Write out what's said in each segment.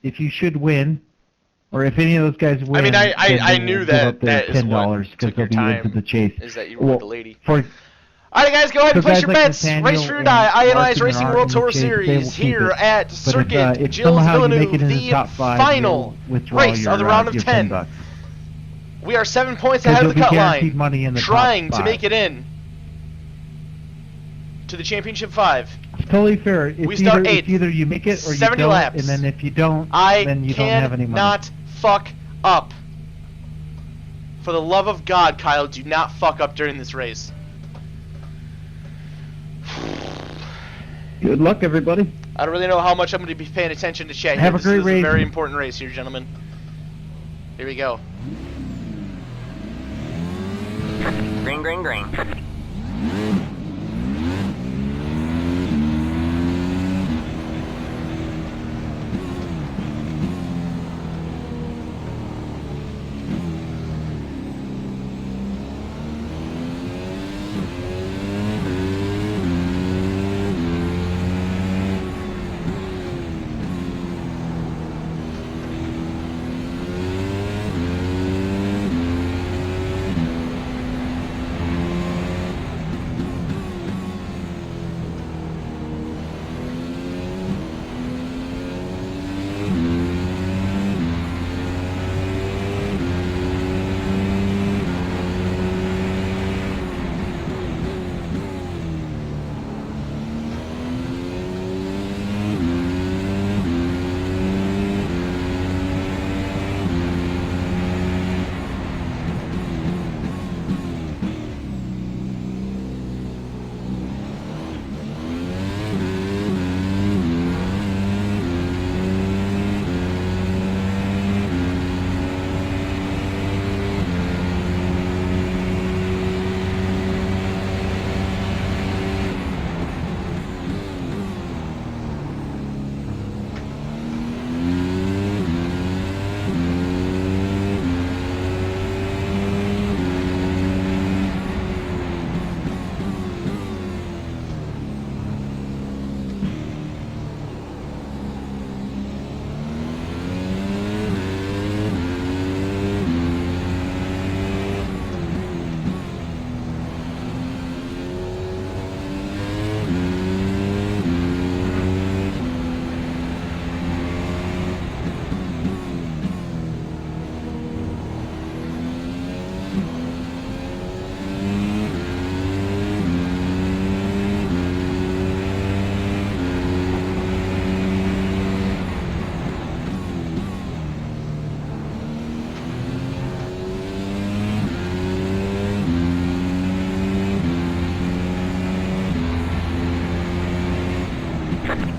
if you should win, or if any of those guys win, I mean, I knew that is $10 because they'll be into the chase. Is that you were with the lady? For Alright guys, go ahead and So place guys your like bets. Nathaniel Race for your and die. iAnalyze Larson Racing are World in the Tour chase, they will Series keep here it. at But Circuit if Gilles somehow you Villeneuve, make it into the the top 5, final you'll withdraw race your, of the round of your 10. $10. We are 7 points 'Cause ahead of you'll the be cut guaranteed line, money in the trying top to 5. make it in to the Championship 5. It's totally fair. We start 8th. It's either you make it or you 70 don't, laps. and then if you don't, then you don't have any money. Not fuck up. For the love of God, Kyle, do not fuck up during this race. Good luck, everybody. I don't really know how much I'm going to be paying attention to chat here. Have a great This is race. a very important race here, gentlemen. Here we go. Green, green, green.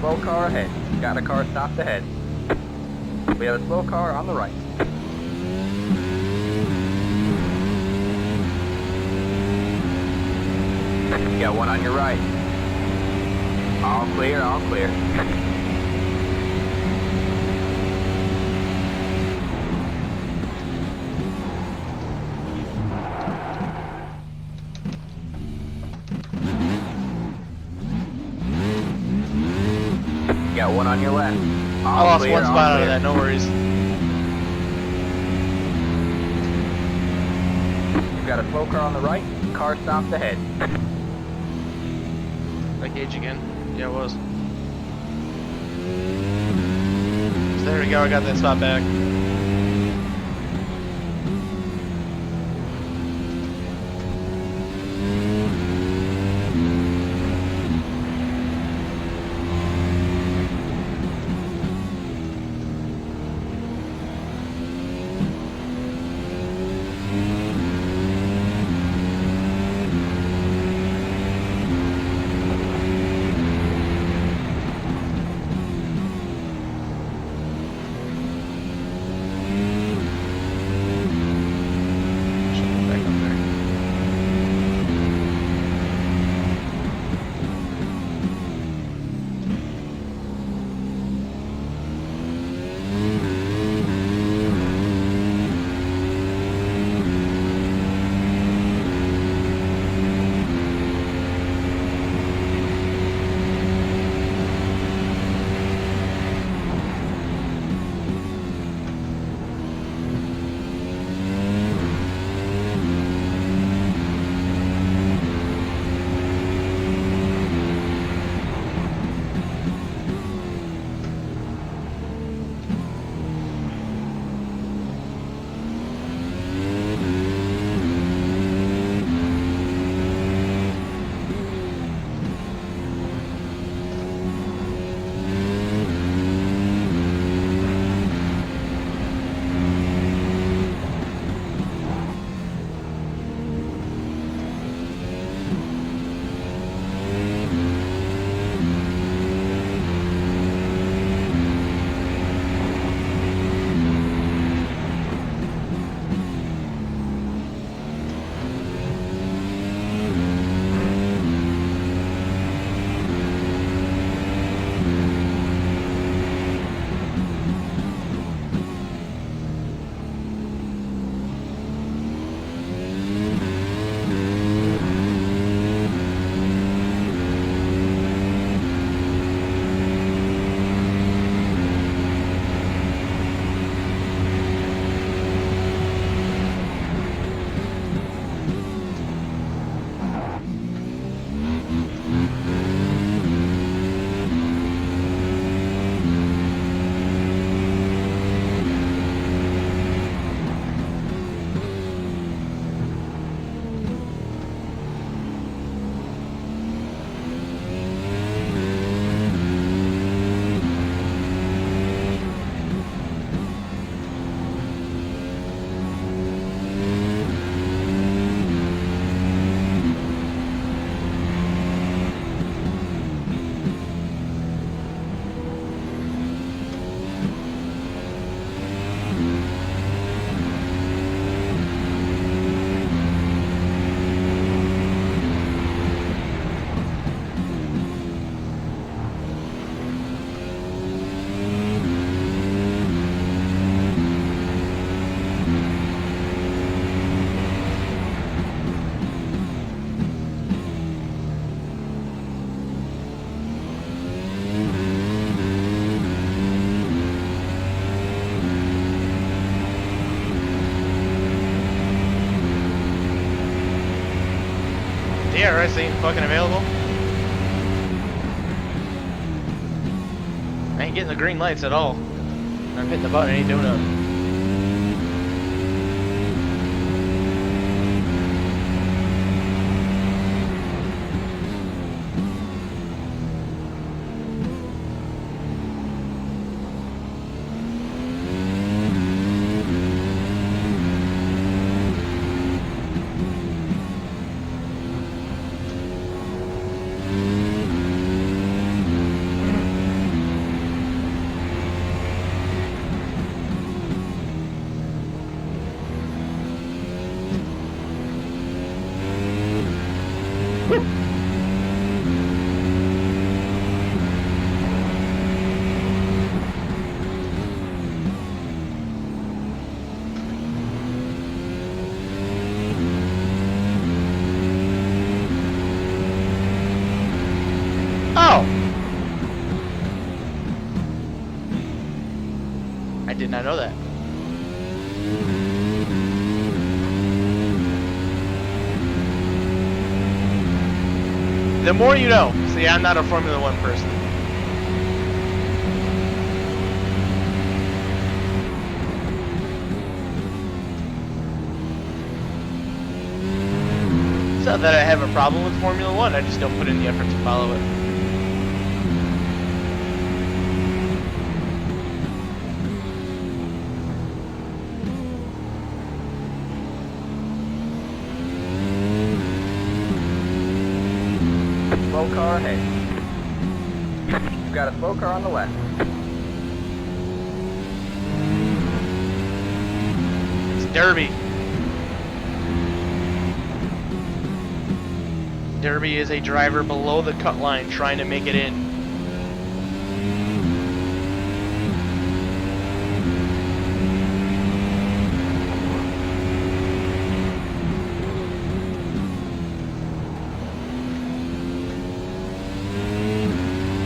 Slow car ahead. Got a car stopped ahead. We have a slow car on the right. Got one on your right. All clear, all clear. Got one on your left. I lost one spot out of that, no worries. You've got a slow car on the right, car stopped ahead. That gauge again. Yeah, it was. So there we go, I got that spot back. DRS ain't fucking available. I ain't getting the green lights at all. I'm hitting the button, it ain't doing nothing. Oh! I did not know that. The more you know. See, I'm not a Formula One person. It's not that I have a problem with Formula One, I just don't put in the effort to follow it. Slow car ahead. You've got a slow car on the left. It's Derby. Derby is a driver below the cut line trying to make it in.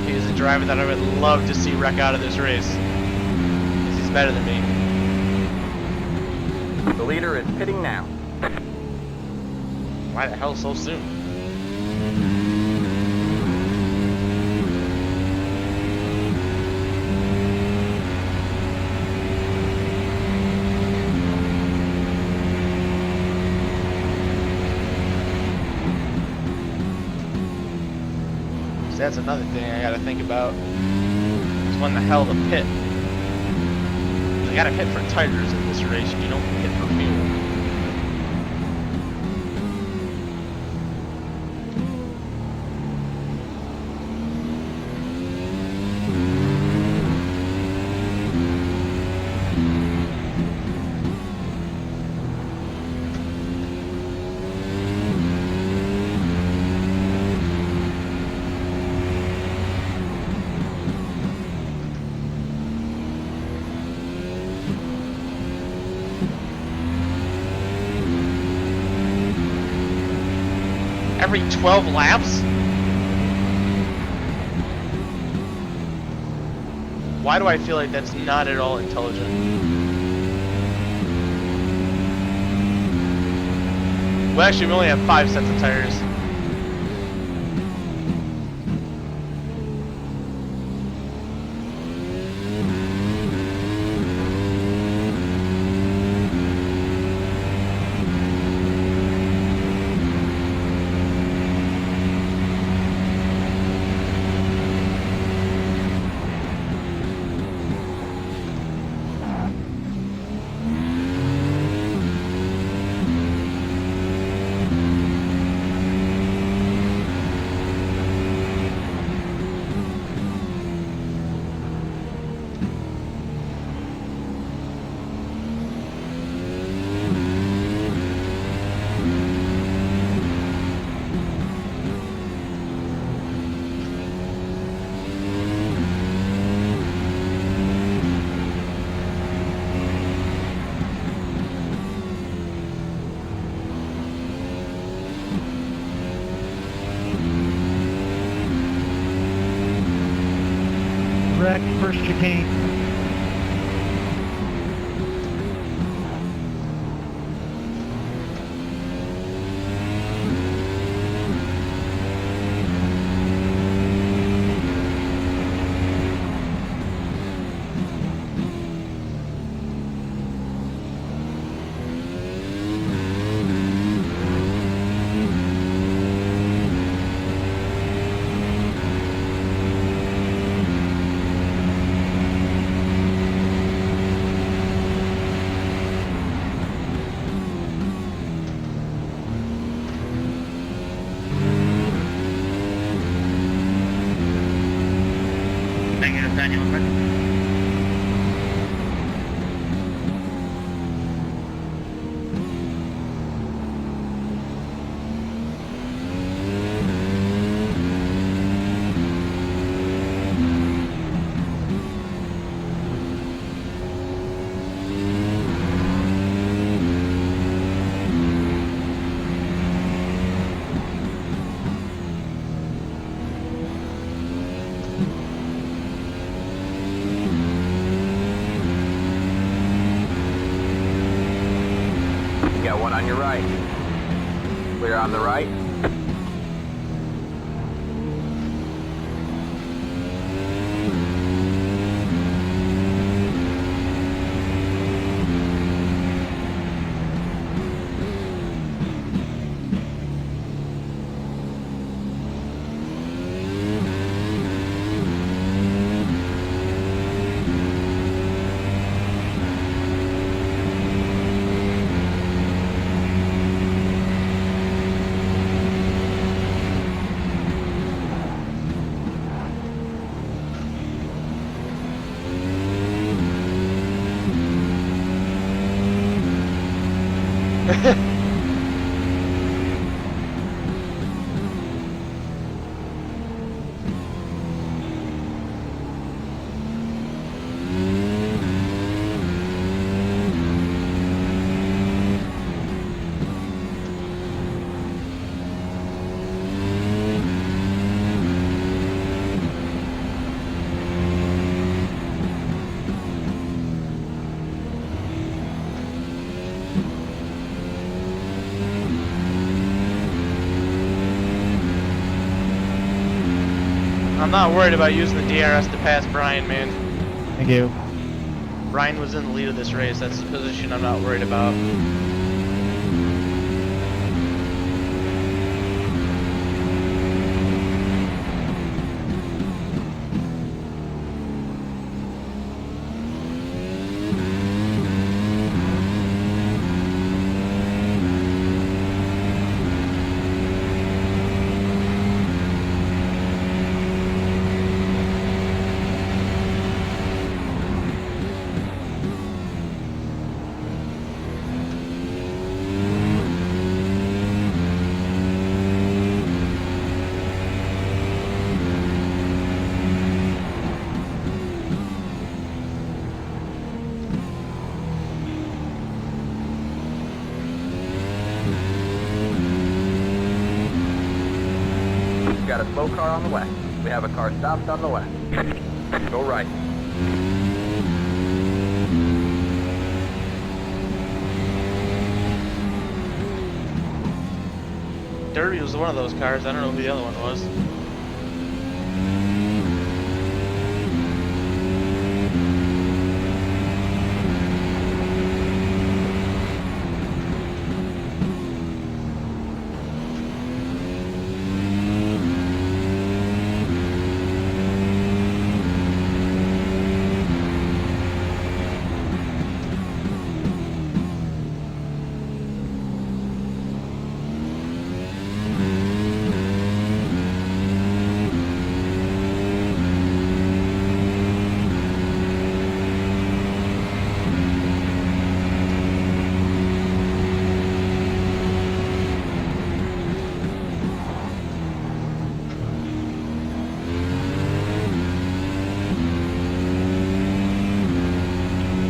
He is a driver that I would love to see wreck out of this race. Because he's better than me. The leader is pitting now. Why the hell so soon? So that's another thing I gotta think about. Is when the hell to pit. You gotta pit for tires in this race, you don't pit for fuel. Every 12 laps? Why do I feel like that's not at all intelligent? Well, actually, we only have 5 sets of tires. Wreck, first chicane. genuinely. You got one on your right. Clear on the right. I'm not worried about using the DRS to pass Brian, man. Thank you. Brian was in the lead of this race. That's the position I'm not worried about. You got a slow car on the left. We have a car stopped on the left. Go right. Derby was one of those cars. I don't know who the other one was.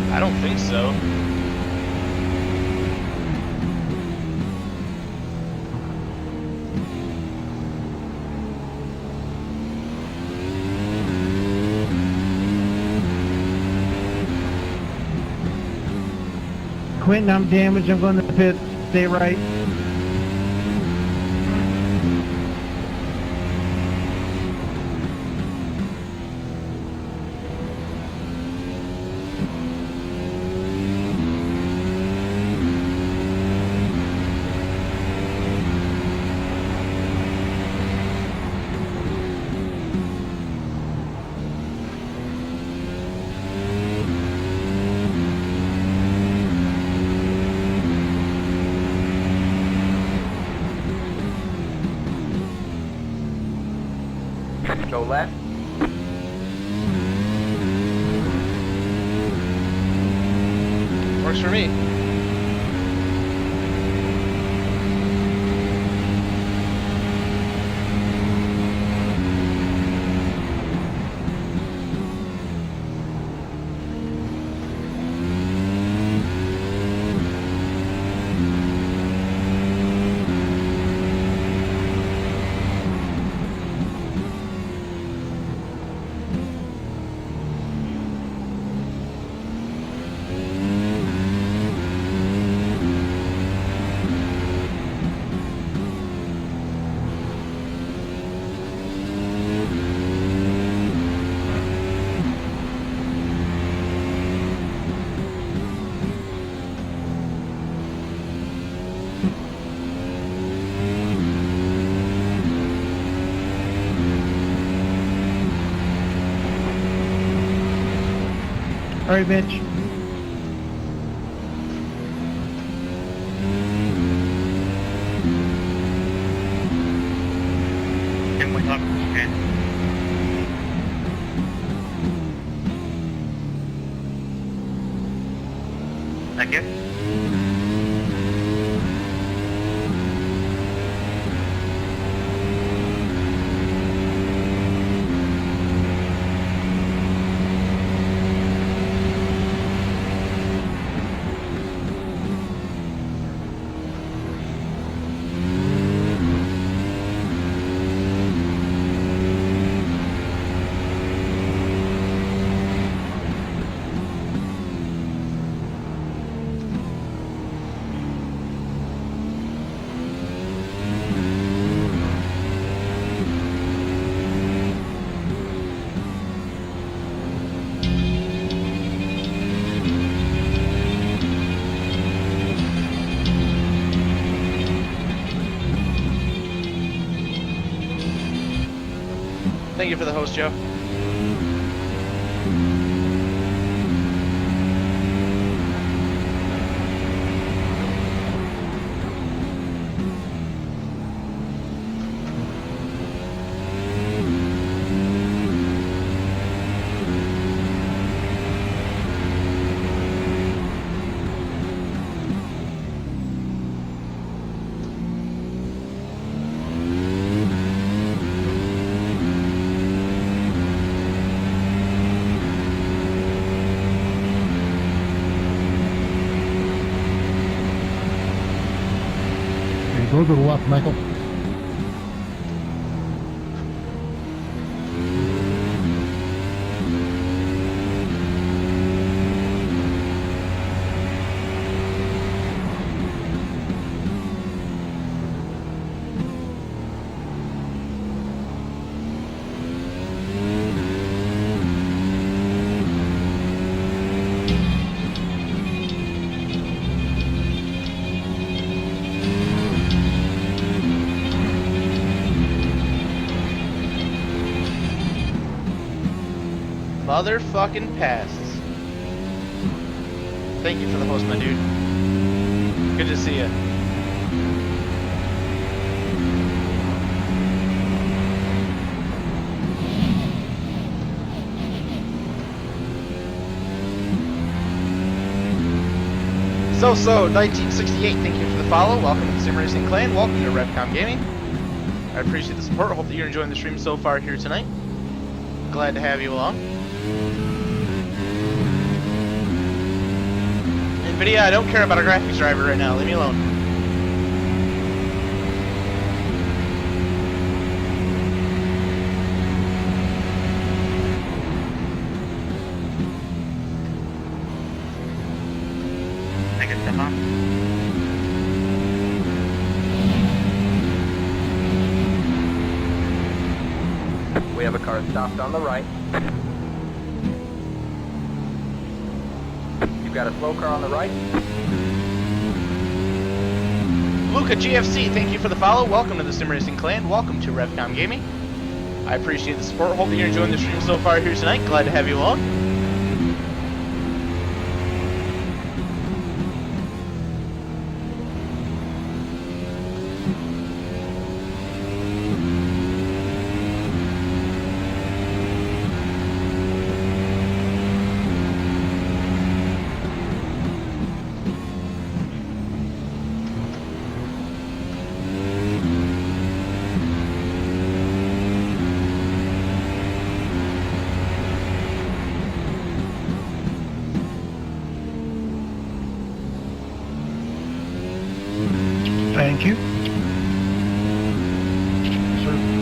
I don't think so. Quentin, I'm damaged. I'm going to the pit. Stay right. Go left. Works for me. All right, Mitch. Can we talk? Okay. Thank you. Thank you for the host, Joe. Go to the left, Michael. Motherfucking passes. Thank you for the host, my dude. Good to see you. So 1968, thank you for the follow. Welcome to the Sim Racing Clan. Welcome to Revcom Gaming. I appreciate the support. Hope that you're enjoying the stream so far here tonight. Glad to have you along. NVIDIA, I don't care about a graphics driver right now. Leave me alone. Thank you, Stefan. We have a car stopped on the right. You've got a slow car on the right. Luca GFC, thank you for the follow. Welcome to the Sim Racing Clan. Welcome to Revcom Gaming. I appreciate the support. Hope that you're enjoying the stream so far here tonight. Glad to have you along. Thank you. Sir.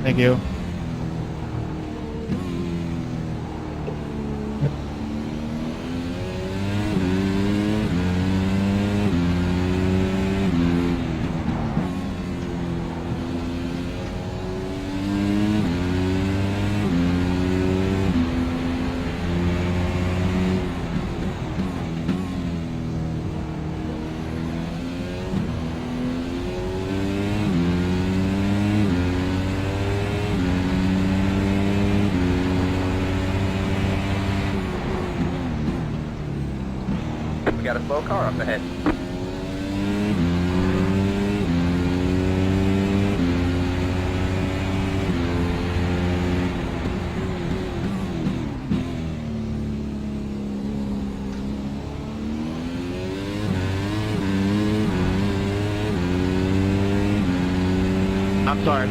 Thank you. We got a slow car up ahead. I'm sorry.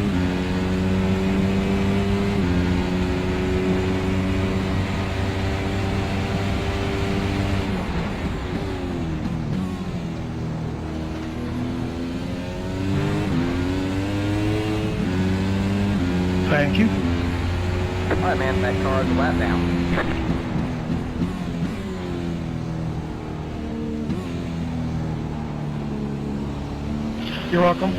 Thank you. All right, man, that car is a lap down. You're welcome.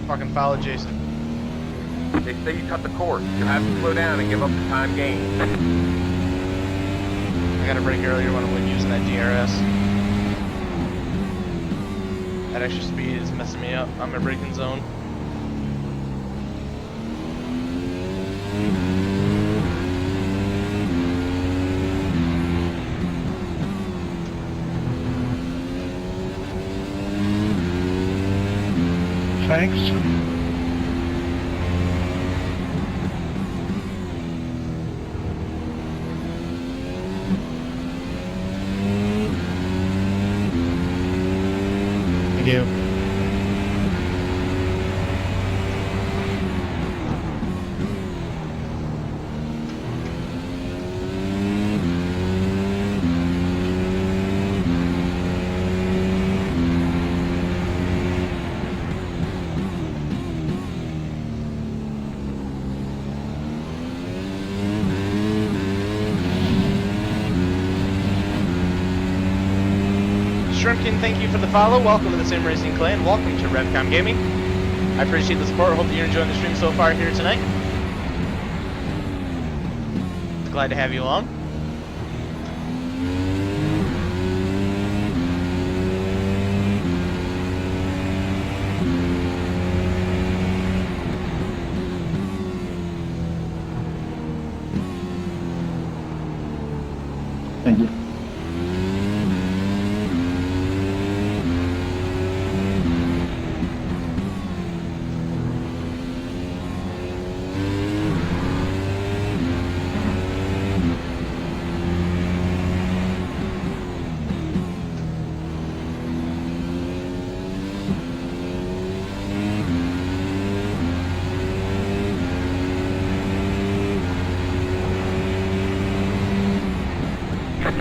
Fucking follow Jason. They say you cut the course. You have to slow down and give up the time gained. I got a break earlier when I went using that DRS. That extra speed is messing me up on my braking zone. Thanks. you. Shrimpkin, thank you for the follow. Welcome to the Sim Racing Clan. Welcome to RevCom Gaming. I appreciate the support. Hope that you're enjoying the stream so far here tonight. Glad to have you along. Thank you.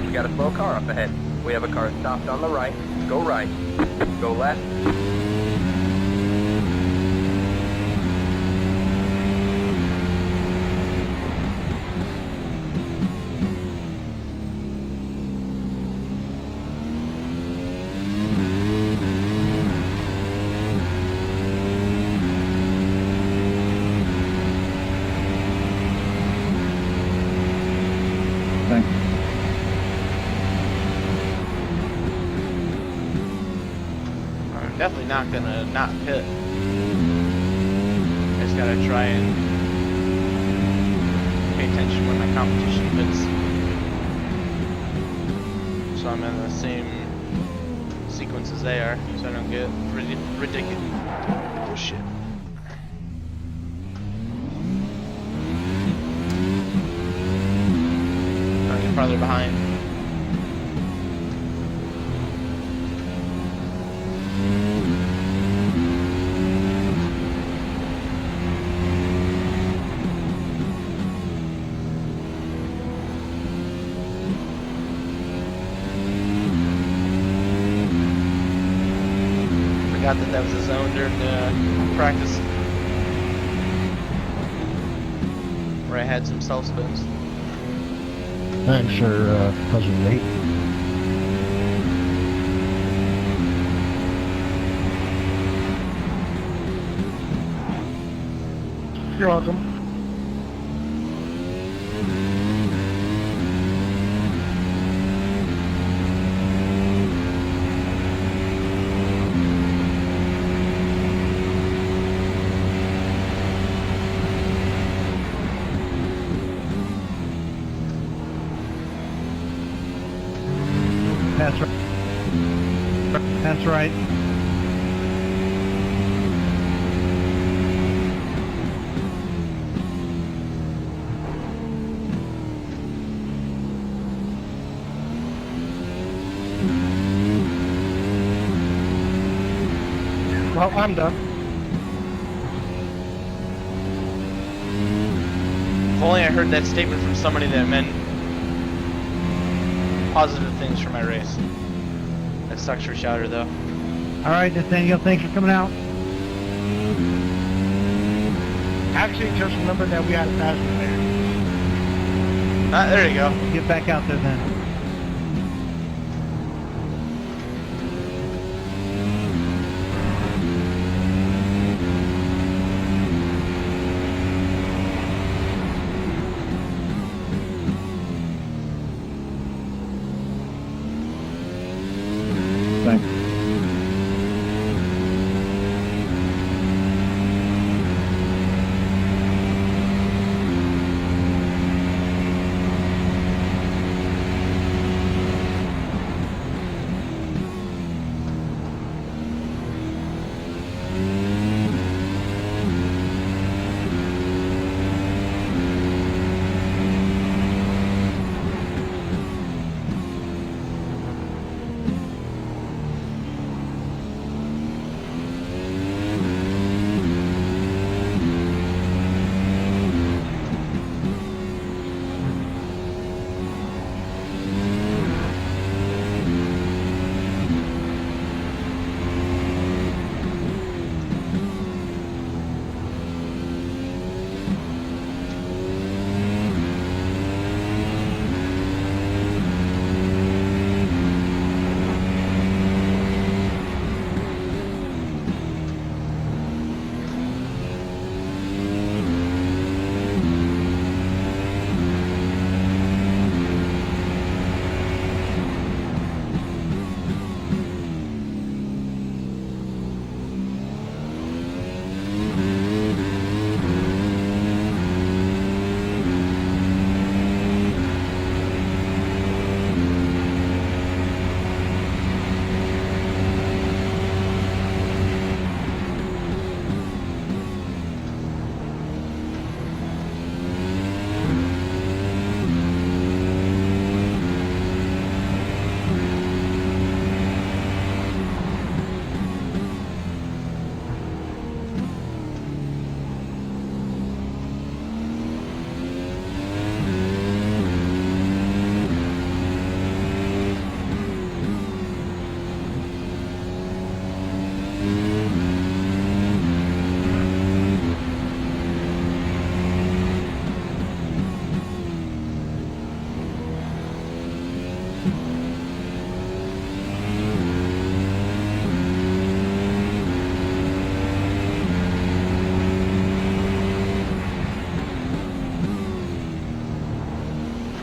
We got a slow car up ahead. We have a car stopped on the right. Go right. Go left. Thanks. I'm definitely not gonna not pit. I just gotta try and pay attention when my competition pits. So I'm in the same sequence as they are, so I don't get ridiculous. Oh shit. Don't get farther behind. Forgot that was a zone during practice where I had some self spins. Thanks, sir, Cousin Nate. You're welcome. That's right. That's right. Well, I'm done. If only I heard that statement from somebody that meant positive things for my race. That sucks for Shouter though. All right, Nathaniel, thanks for coming out. Actually, just remember that we had a passenger there. Ah, there you go. Get back out there then. Thanks.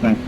Thanks.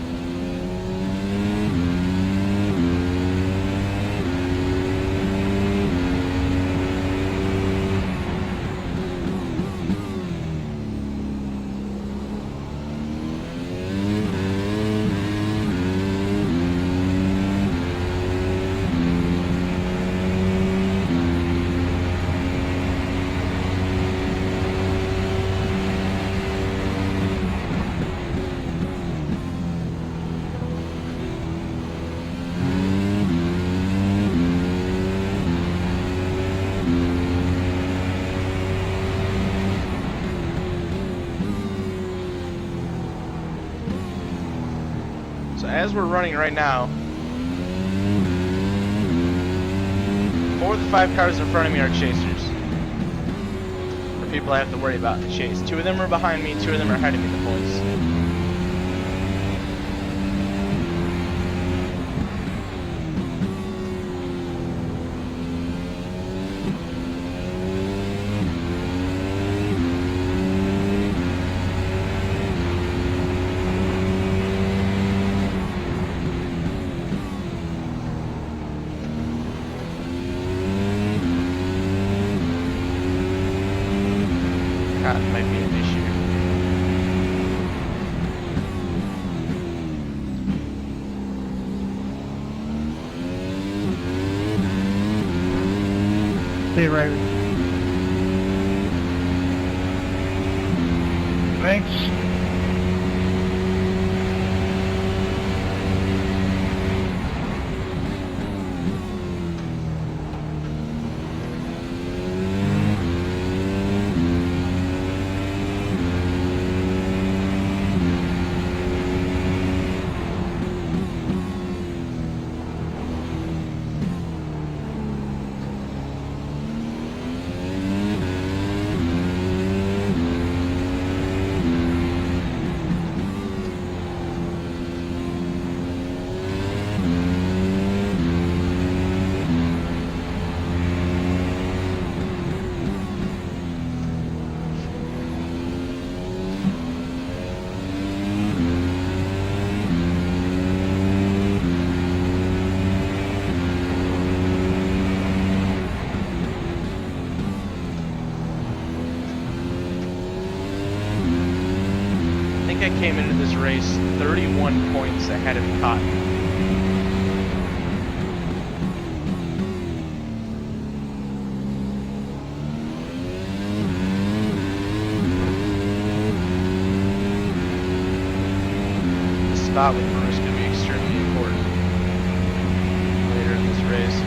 So as we're running right now, 4 of the 5 cars in front of me are chasers. The people I have to worry about in the chase. 2 of them are behind me, 2 of them are ahead of me in the points. That might be an issue. See you, Ray. Thanks. I think I came into this race 31 points ahead of Cotton. The spot with Bruce could be extremely important later in this race.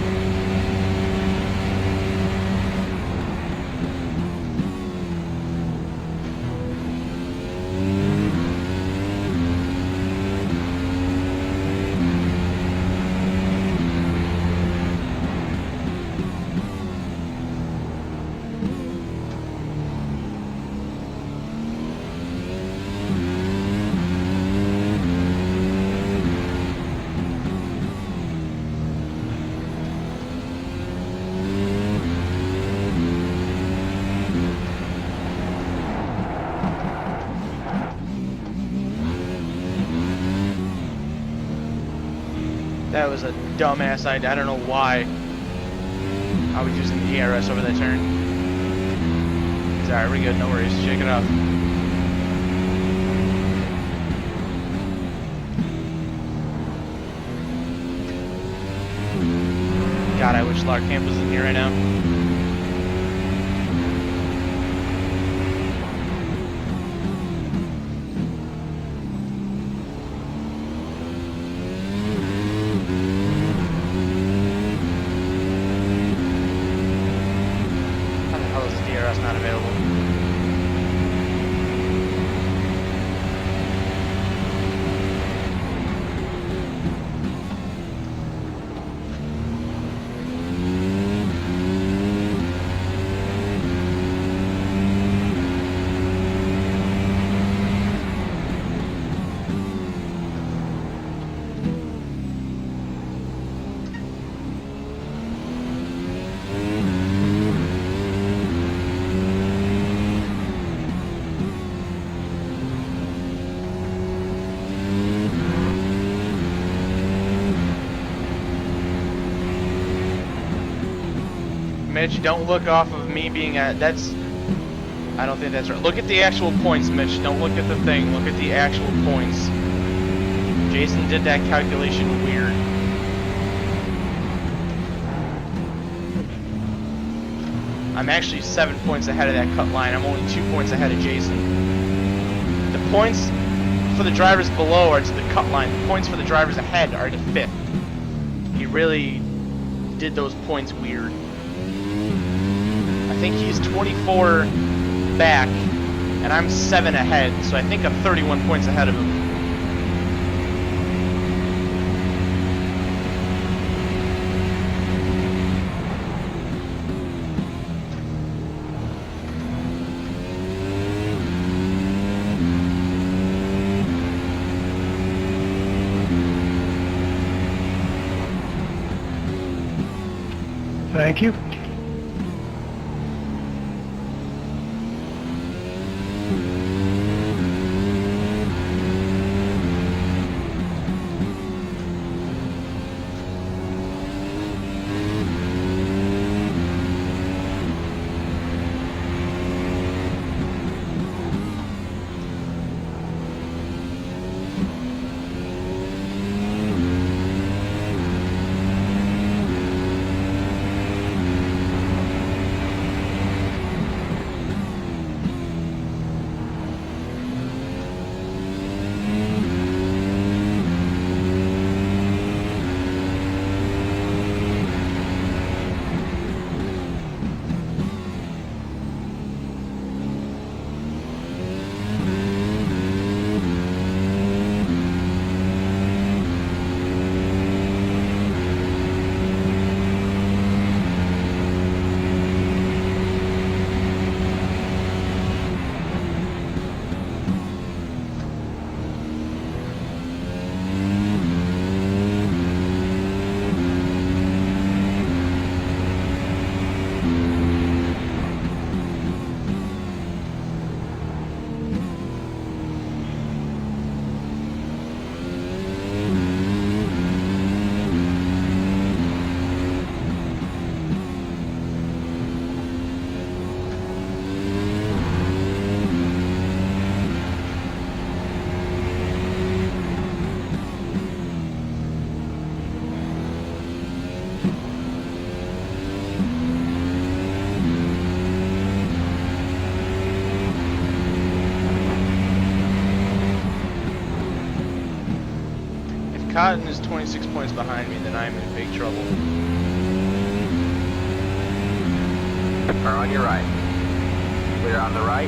That was a dumbass idea. I don't know why I was using the ERS over that turn. It's alright, we're good, no worries. Shake it off. God, I wish Lark Camp was in here right now. Not available. Mitch, don't look off of me being at, that's, I don't think that's right. Look at the actual points, Mitch. Don't look at the thing. Look at the actual points. Jason did that calculation weird. I'm actually 7 points ahead of that cut line. I'm only 2 points ahead of Jason. The points for the drivers below are to the cut line. The points for the drivers ahead are to 5th. He really did those points weird. I think he's 24 back, and I'm 7 ahead, so I think I'm 31 points ahead of him. Thank you. Cotton is 26 points behind me, then I'm in big trouble. Car on your right. Clear on the right.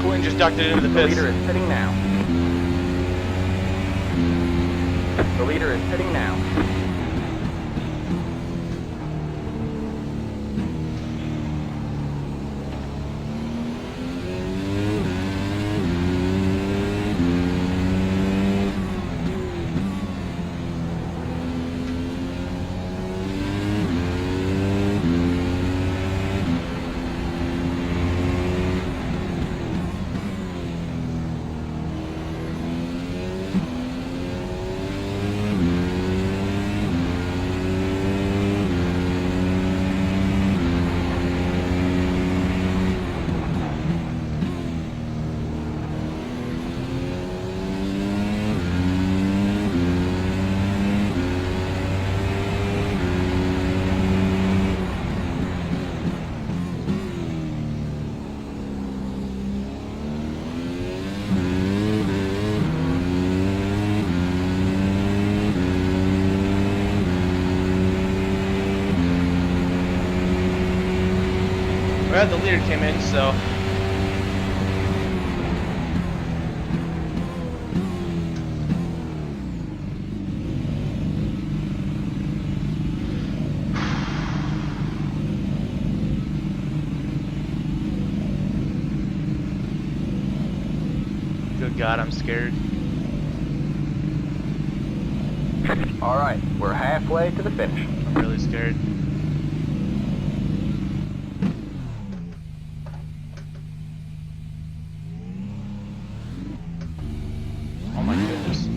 Quinn just ducked it into the The pits. leader is pitting now. The leader is pitting now. Well, the leader came in, so good God, I'm scared. All right, we're halfway to the finish. I'm really scared. Oh my goodness.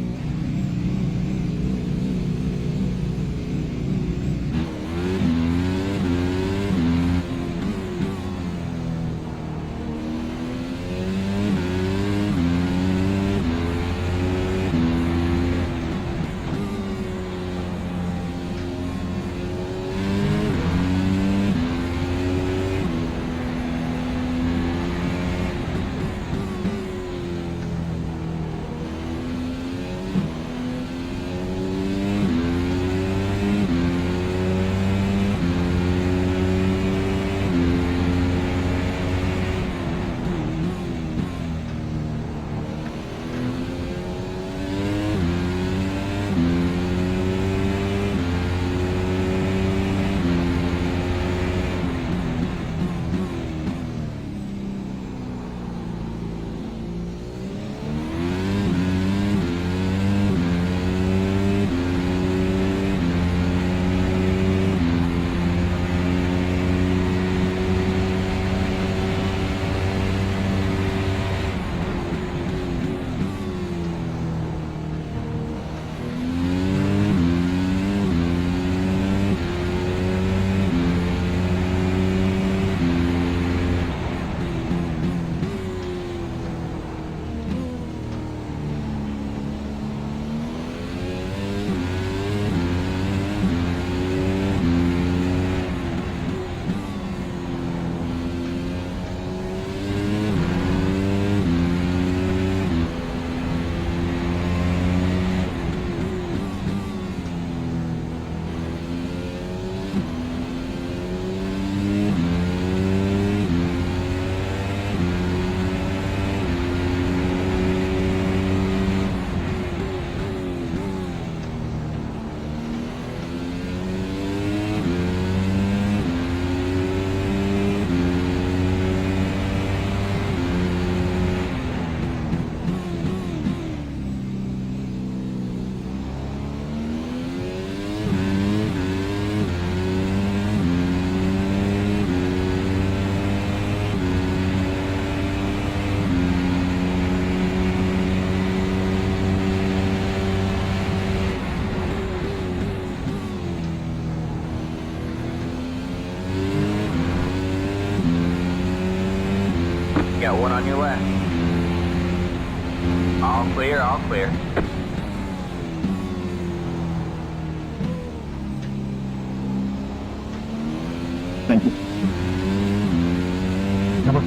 Got one on your left. All clear, all clear. Thank you. Number.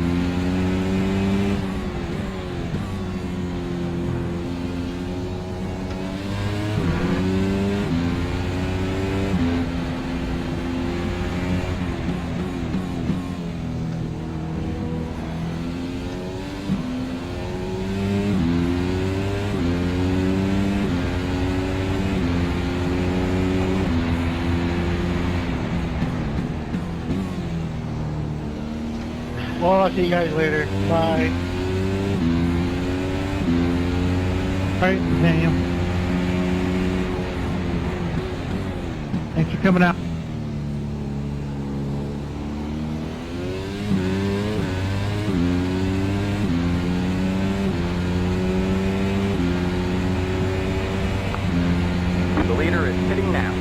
Well, I'll see you guys later. Bye. All right, Daniel. Thanks for coming out. The leader is sitting now.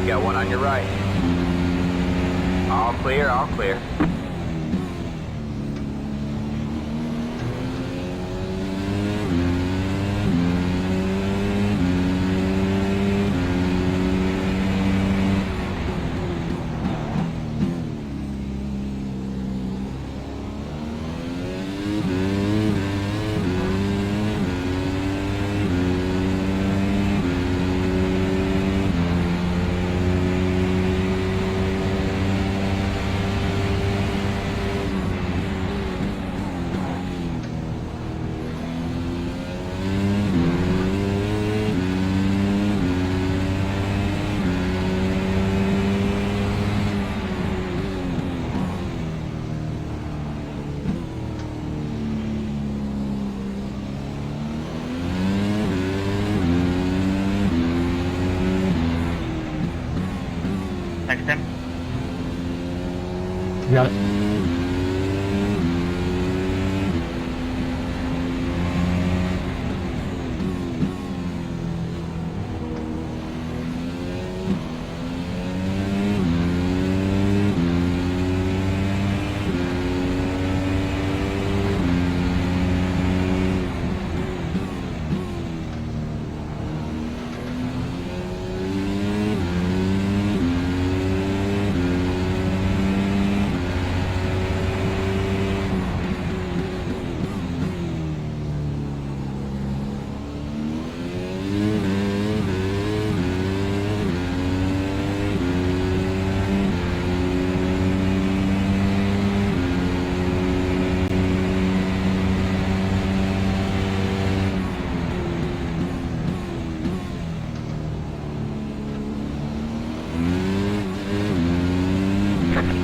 You got one on your right. All clear, all clear. Thanks, Tim. You got it.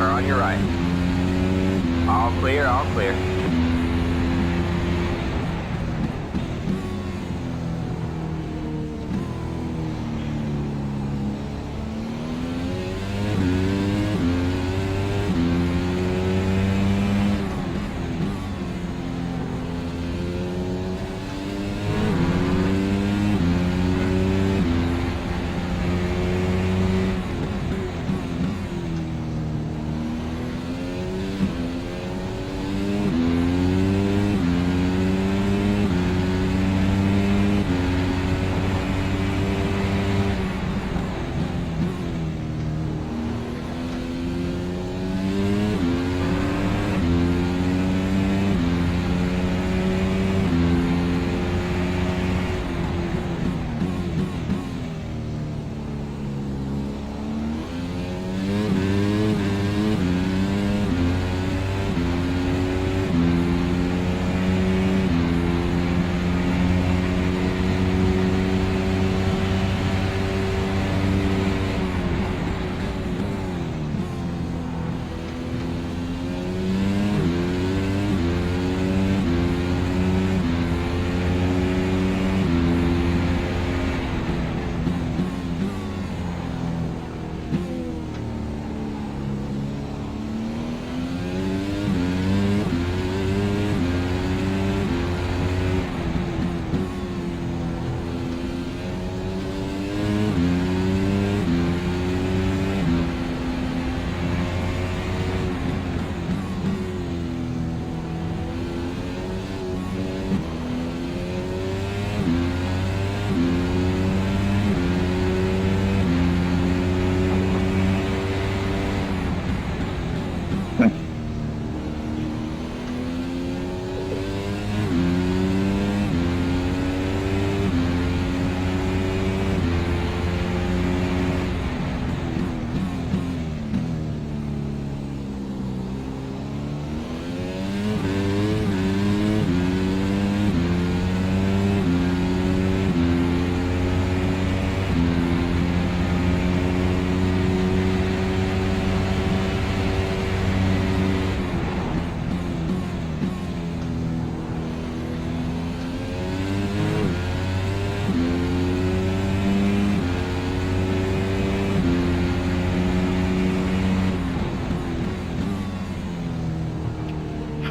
Or on your right. All clear, all clear.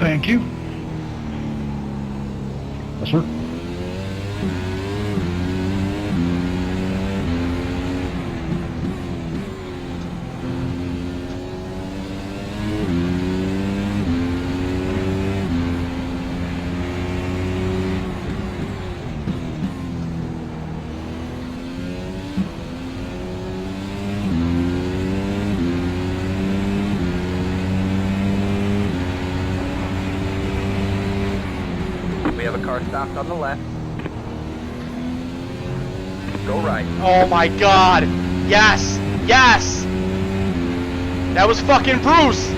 Thank you. Yes, sir. We have a car stopped on the left. Go right. Oh my god! Yes! Yes! That was fucking Bruce!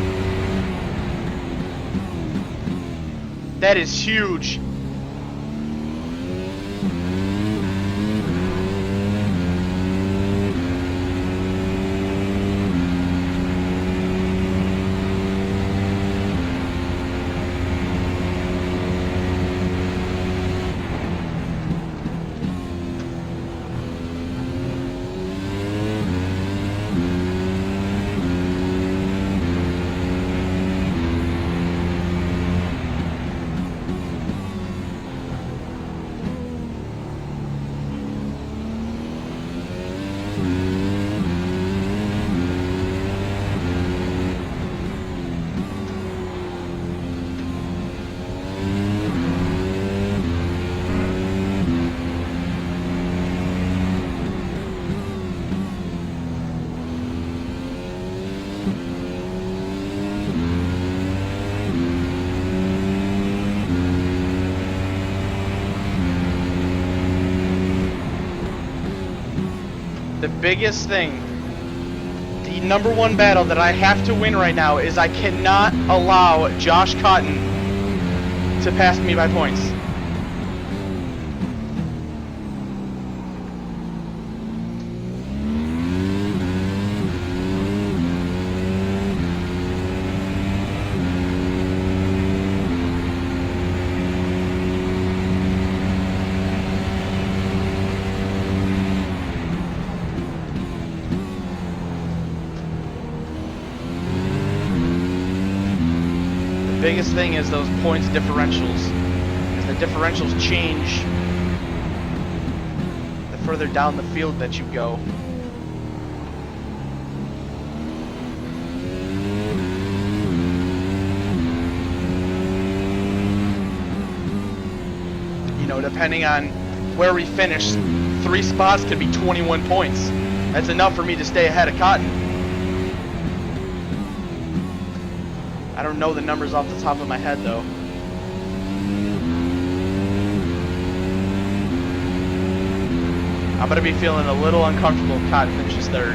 That is huge. The biggest thing, the number one battle that I have to win right now is I cannot allow Josh Cotton to pass me by points. Biggest thing is those points differentials. As the differentials change, the further down the field that you go. You know, depending on where we finish, 3 spots could be 21 points. That's enough for me to stay ahead of Cotton. I don't know the numbers off the top of my head, though. I'm going to be feeling a little uncomfortable if Cotton finishes third.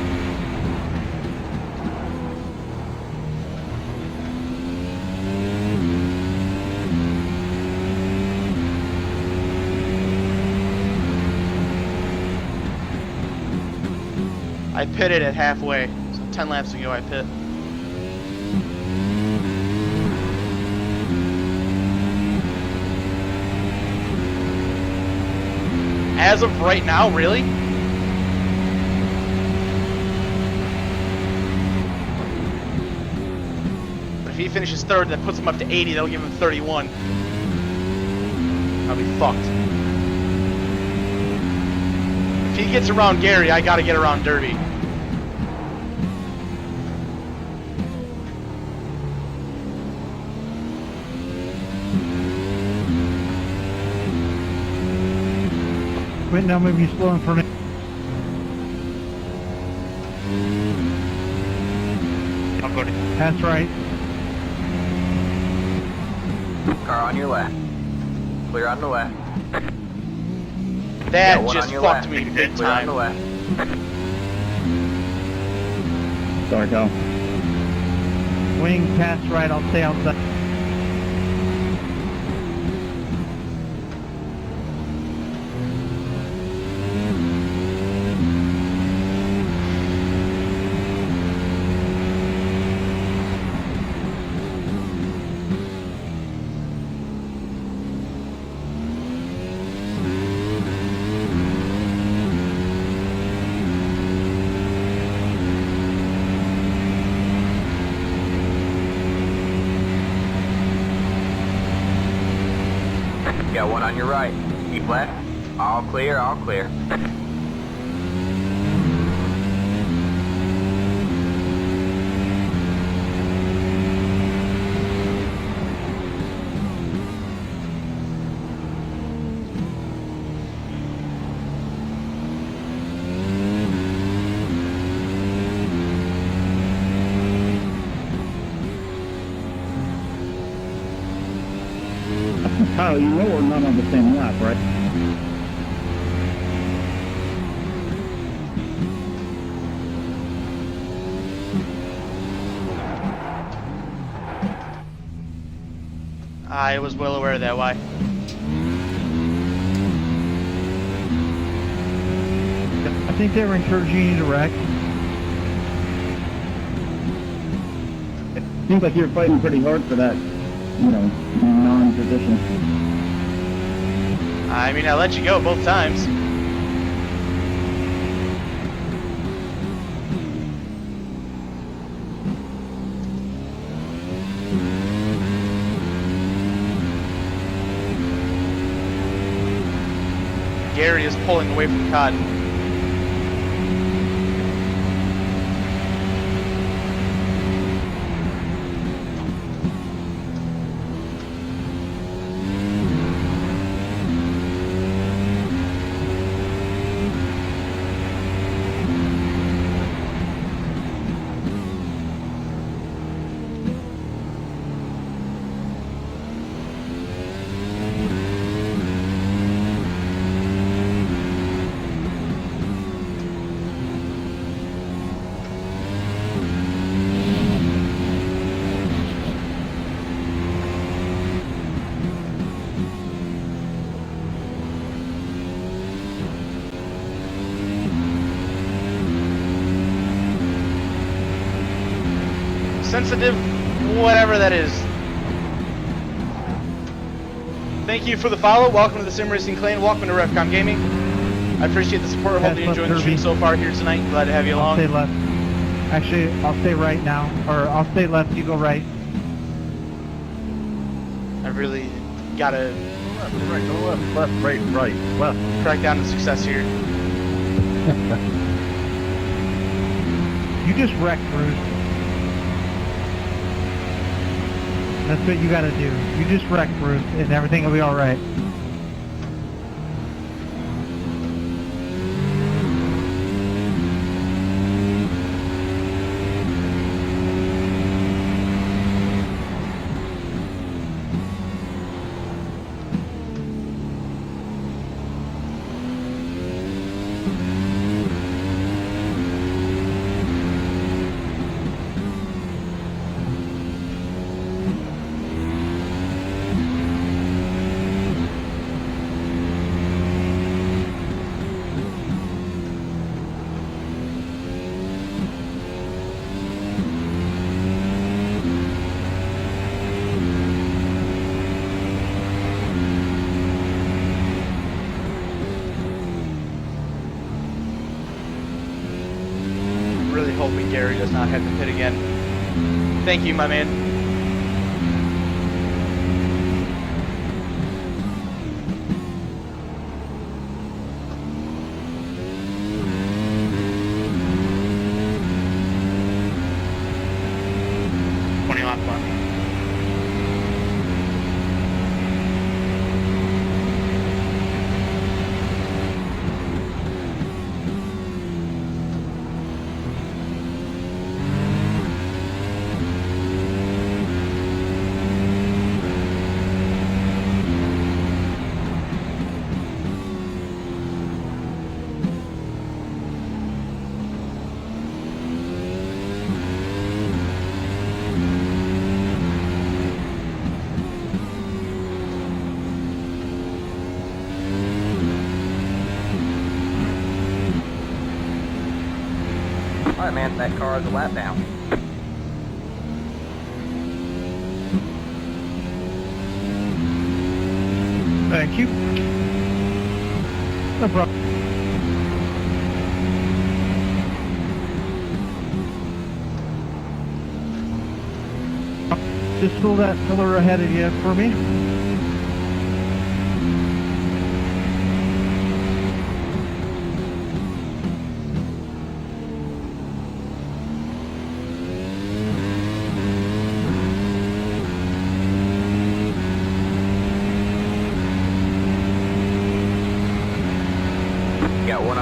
I pitted at halfway, so 10 laps ago I pit. As of right now, really? But if he finishes third, that puts him up to 80, that'll give him 31. I'll be fucked. If he gets around Gary, I gotta get around Derby. Wait, now maybe he's slow in front of I'll go to That's right. Car on your left. Clear on the left. That one just on your fucked left. me big Clear on the time. left. Sorry, go. Wing, pass right, I'll stay outside. You got one on your right. Keep left. All clear, all clear. Kyle, you know we're not on the same lap, right? I was well aware of that. Why? I think they were encouraging you to wreck. It seems like you're fighting pretty hard for that, you know, non-position. I mean, I let you go both times. Gary is pulling away from Cotton. Sensitive, whatever that is. Thank you for the follow. Welcome to the Sim Racing Clan. Welcome to RevCom Gaming. I appreciate the support. Hope you're enjoying the stream so far here tonight. Glad to have you I'll along. stay left. Actually, I'll stay right now. Or I'll stay left, you go right. I really gotta Left, right, go left, right, left. crack down to success here. You just wrecked, Bruce. That's what you gotta do. You just wreck, Bruce, and everything will be alright. Really hoping Gary does not have to pit again. Thank you, my man. Lap left. Alright, man, that car is a lap down. Thank you. No problem. Just pull that pillar ahead of you for me.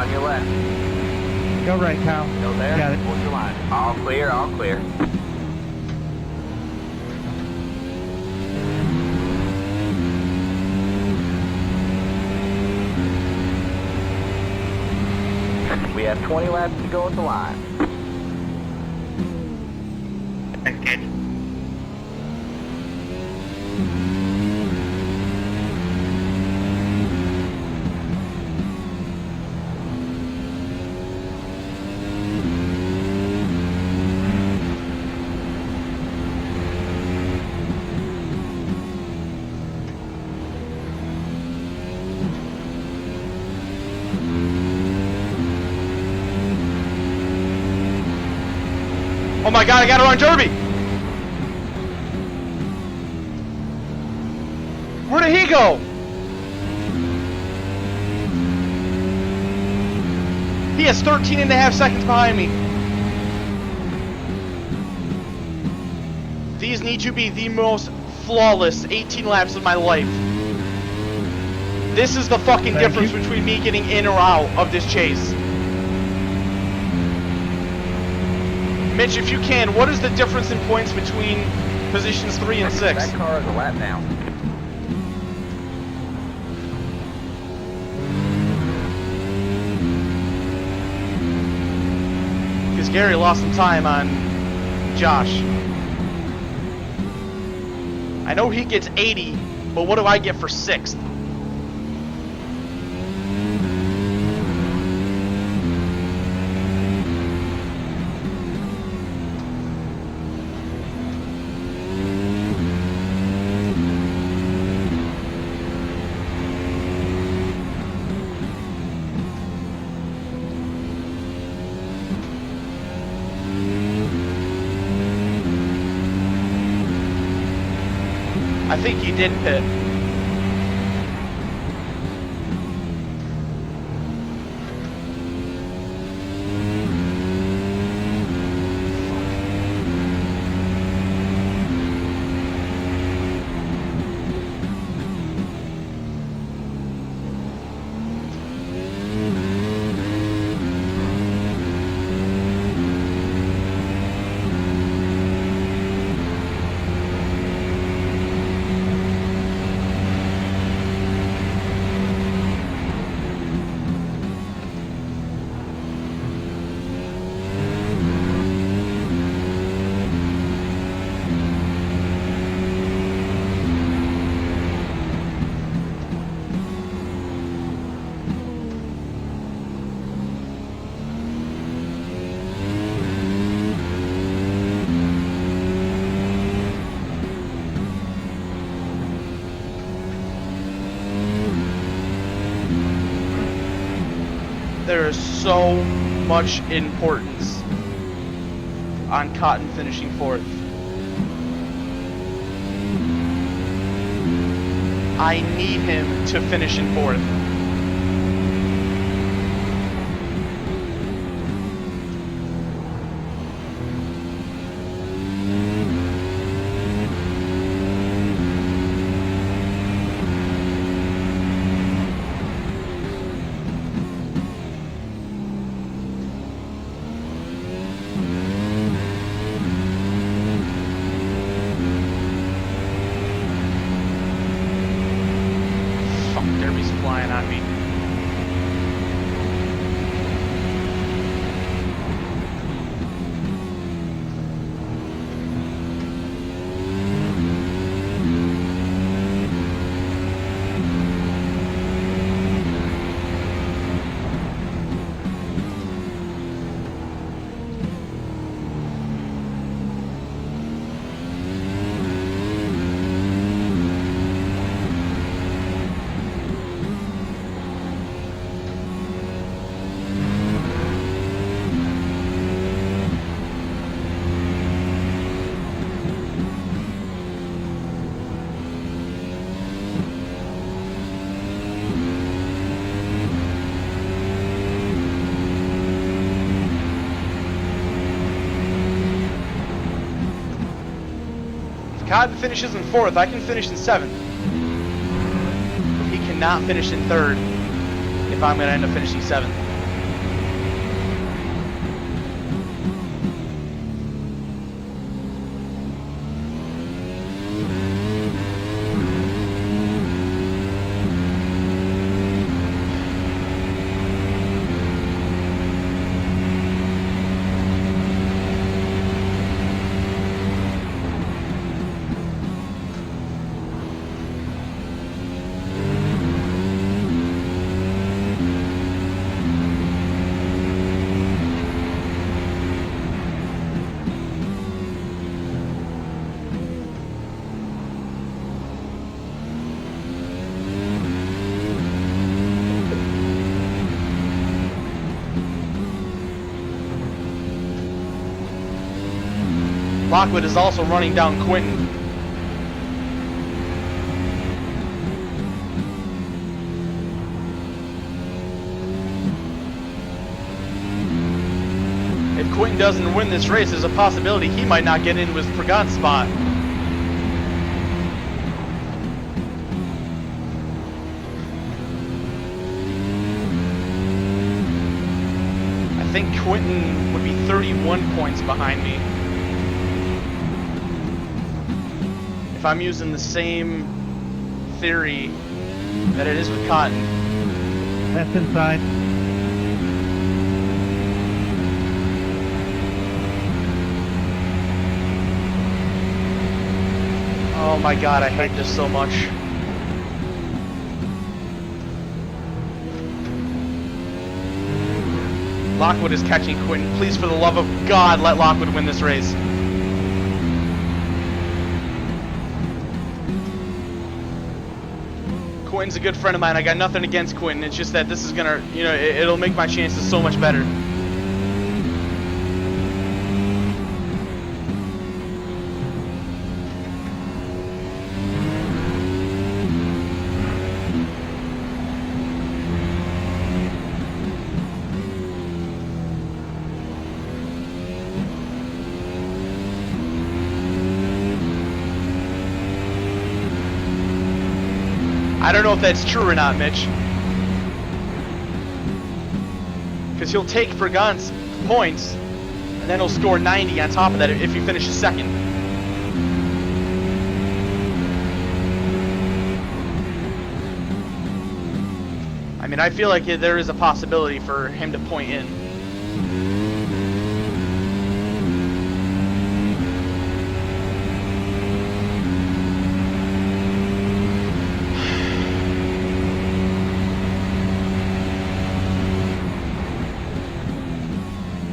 on your left. Go right, Kyle. Go there. Got it. Hold your line. All clear, all clear. We have 20 laps to go at the line. Okay. Oh my god, I got it on Derby! Where did he go? He has 13 and a half seconds behind me. These need to be the most flawless 18 laps of my life. This is the fucking Thank difference you. between me getting in or out of this chase. Mitch, if you can, what is the difference in points between positions 3 and 6? That car is a lap down. Because Gary lost some time on Josh. I know he gets 80, but what do I get for 6th? I think he did pit. There is so much importance on Cotton finishing 4th. I need him to finish in 4th. Derby's flying on me. Cotton finishes in 4th, I can finish in 7th. He cannot finish in 3rd if I'm going to end up finishing 7th. Lockwood is also running down Quinton. If Quinton doesn't win this race, there's a possibility he might not get in with Pragan's spot. I think Quinton would be 31 points behind me. If I'm using the same theory that it is with Cotton. That's inside. Oh my god, I hate this so much. Lockwood is catching Quinton. Please, for the love of God, let Lockwood win this race. Quinton's a good friend of mine. I got nothing against Quinton. It's just that this is gonna, you know, it'll make my chances so much better. I don't know if that's true or not, Mitch. Because he'll take Pragan's points, and then he'll score 90 on top of that if he finishes second. I mean, I feel like there is a possibility for him to point in.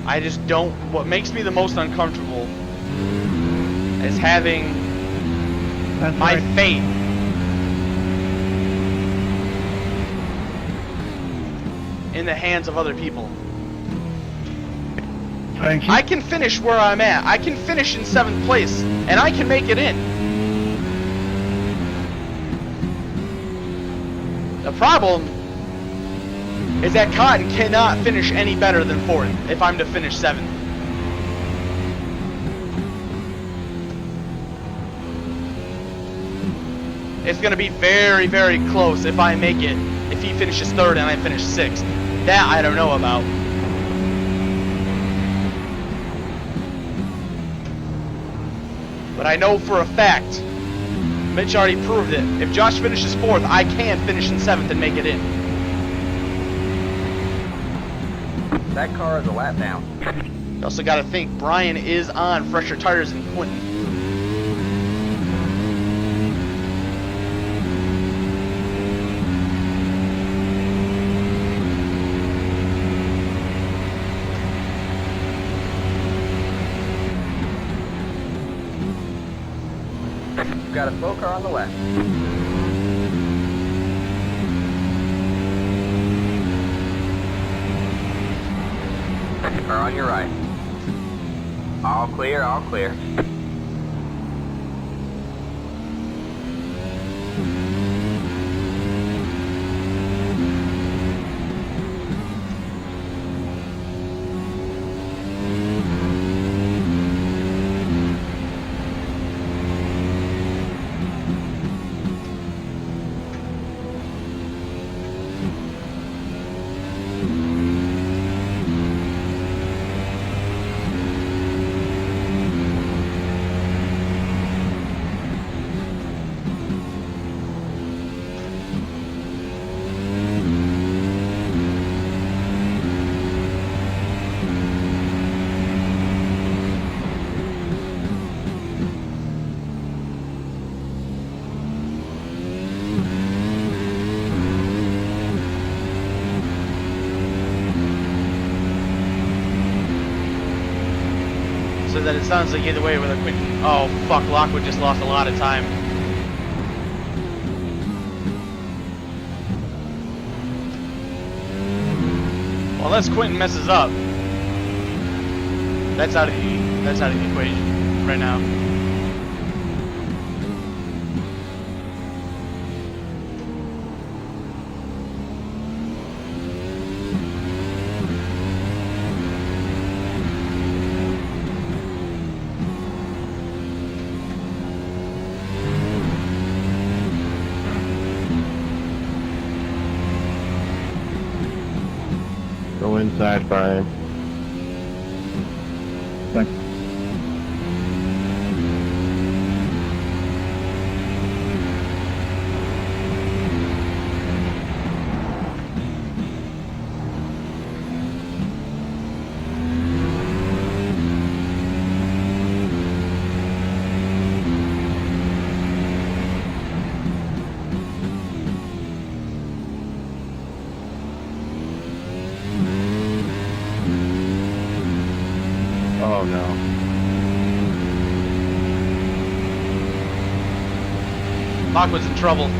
I just don't. What makes me the most uncomfortable is having That's my right. fate in the hands of other people. Thank you. I can finish where I'm at. I can finish in 7th place, and I can make it in. The problem is that Cotton cannot finish any better than 4th if I'm to finish 7th. It's going to be very, very close if I make it. If he finishes 3rd and I finish 6th. That I don't know about. But I know for a fact, Mitch already proved it. If Josh finishes 4th, I can finish in 7th and make it in. That car is a lap down. You also got to think Brian is on fresher tires than Quinton. Got a slow car on the left. Car on your right. All clear, all clear. So that it sounds like either way with a Quinton. Oh fuck, Lockwood just lost a lot of time. Well, unless Quinton messes up, that's out of the equation. right now. Go inside, Brian. Thanks. Oh no. Lockwood's in trouble.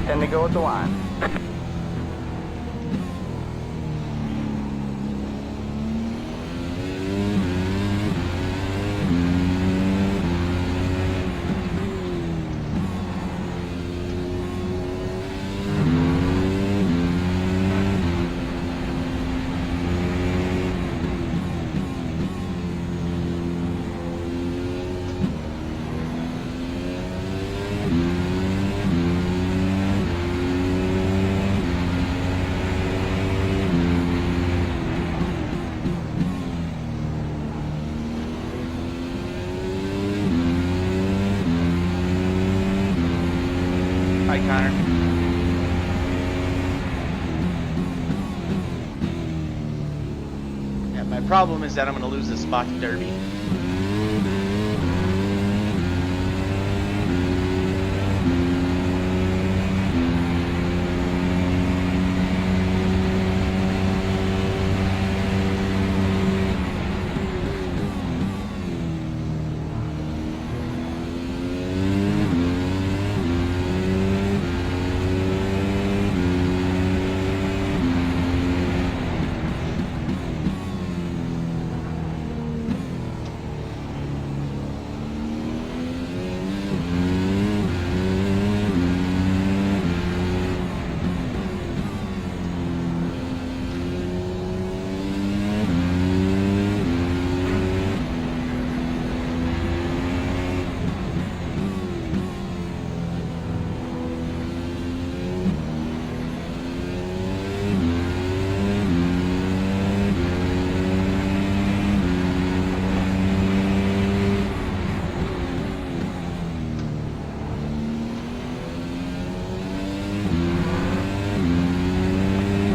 Ten to go at the line. Hi, Connor. Yeah, my problem is that I'm going to lose this spot to Derby.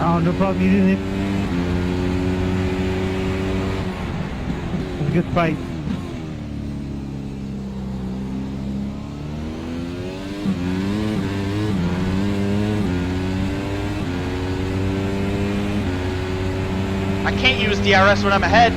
Oh, no problem. You didn't. It was a good fight. I can't use DRS when I'm ahead.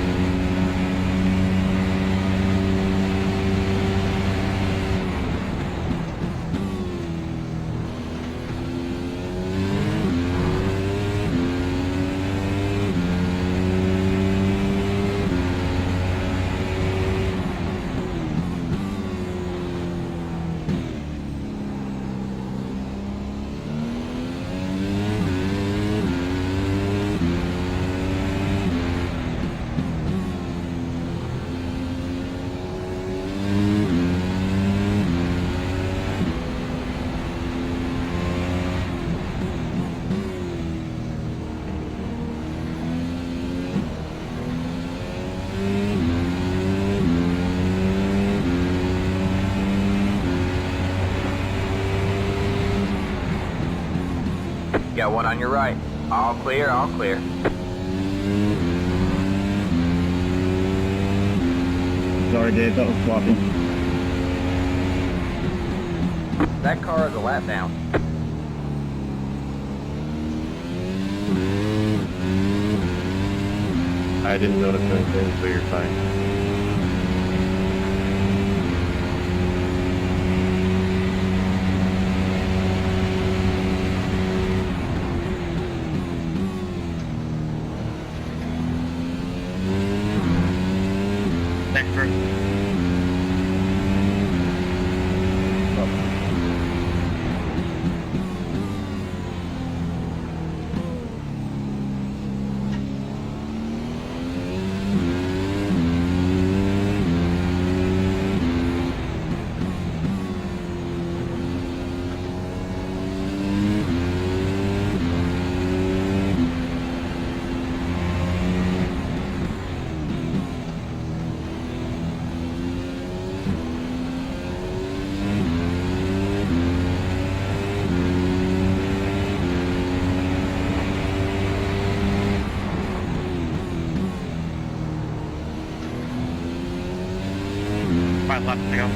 Got one on your right. All clear, all clear. Sorry, Dave, that was sloppy. That car is a lap down. I didn't notice anything, so you're fine. Five left to go.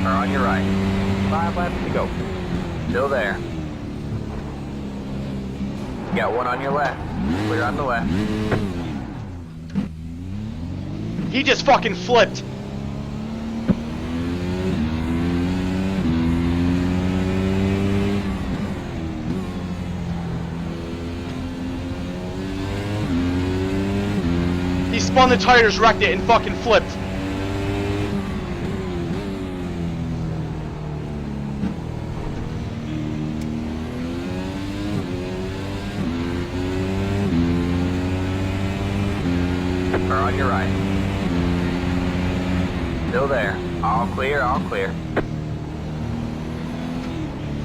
Car on your right. 5 laps to go. Still there. Got one on your left. Clear on the left. He just fucking flipped. He spun the tires, wrecked it, and fucking flipped. Car on your right. Still there. All clear, all clear.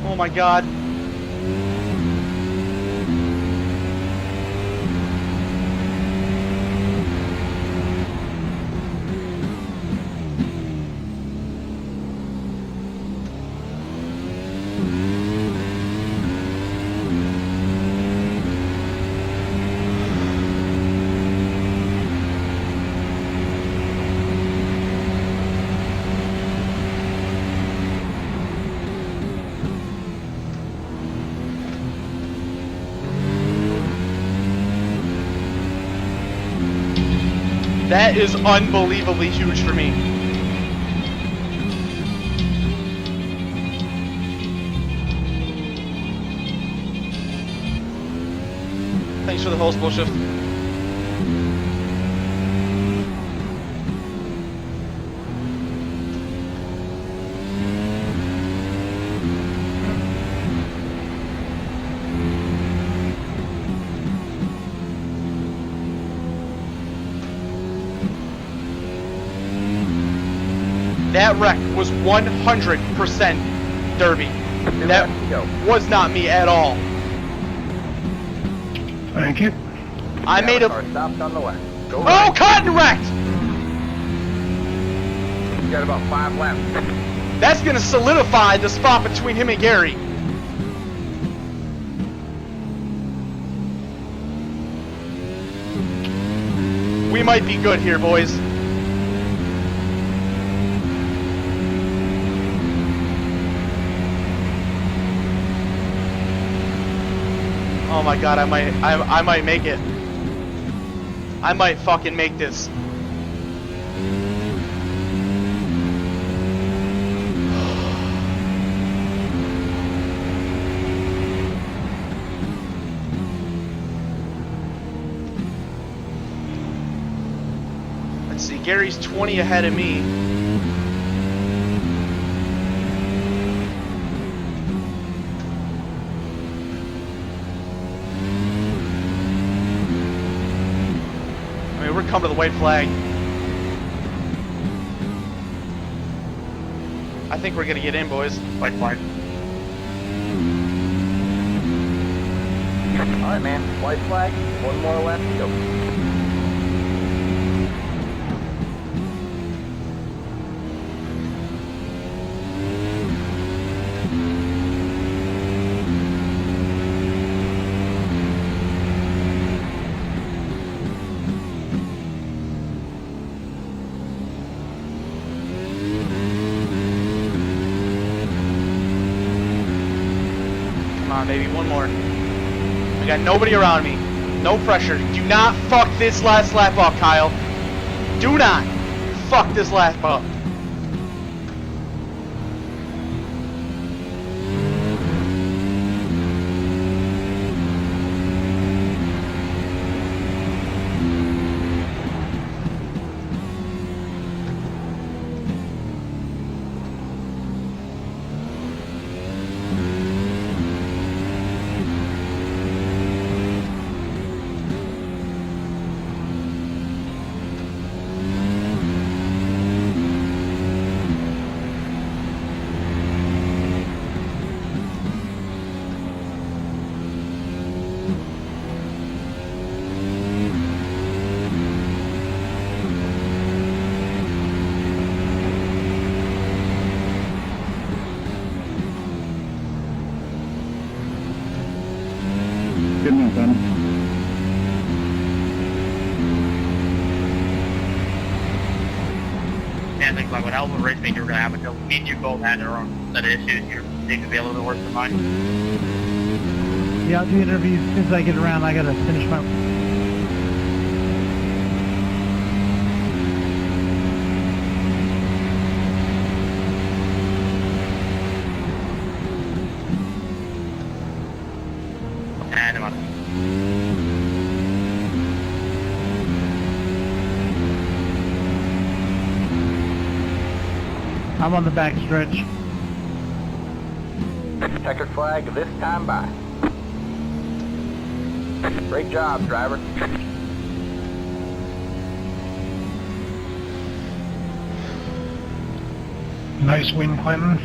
Oh my god. That is unbelievably huge for me. Thanks for the whole spool shift. That wreck was 100% Derby. That was not me at all. Thank you. I made a... Car stopped on the left. Go Oh, right. cotton wrecked! You got about 5 laps. That's gonna solidify the spot between him and Gary. We might be good here, boys. Oh my god, I might make it. I might fucking make this. Let's see, Gary's 20 ahead of me. We're coming to the white flag. I think we're gonna get in, boys. White flag. Alright, man. White flag. 1 more lap to go. Come on, baby, one more. I got nobody around me. No pressure. Do not fuck this last lap up, Kyle. Do not fuck this lap up. Good enough, son. I think like when I was a race meet, you were gonna have a couple. Me and you both had their own set of issues. Your seem to be a little bit worse than mine. Yeah, I'll do interviews as soon as I get around. I gotta finish my... And I'm on. I'm on the back stretch. Checkered flag this time by. Great job, driver. Nice win, Clinton.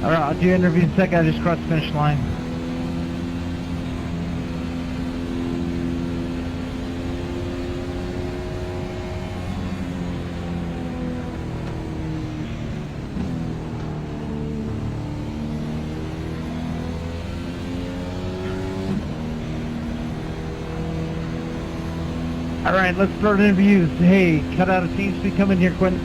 All right, I'll do your interview in a second. I just crossed the finish line. All right, let's start interviews. Hey, cut out of TeamSpeak. Come in here, Quentin.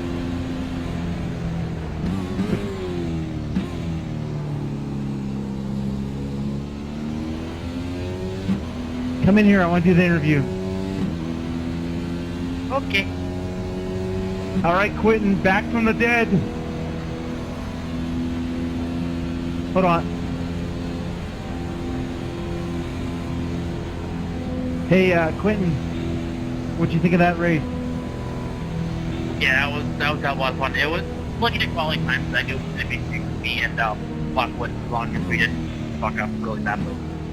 Come in here. I want to do the interview. Okay. All right, Quentin, back from the dead. Hold on. Hey, Quentin, what'd you think of that race? Yeah, that was a lot of fun. It was looking at quality times. I knew it was going to be me and Lockwood as long as we didn't fuck up really bad.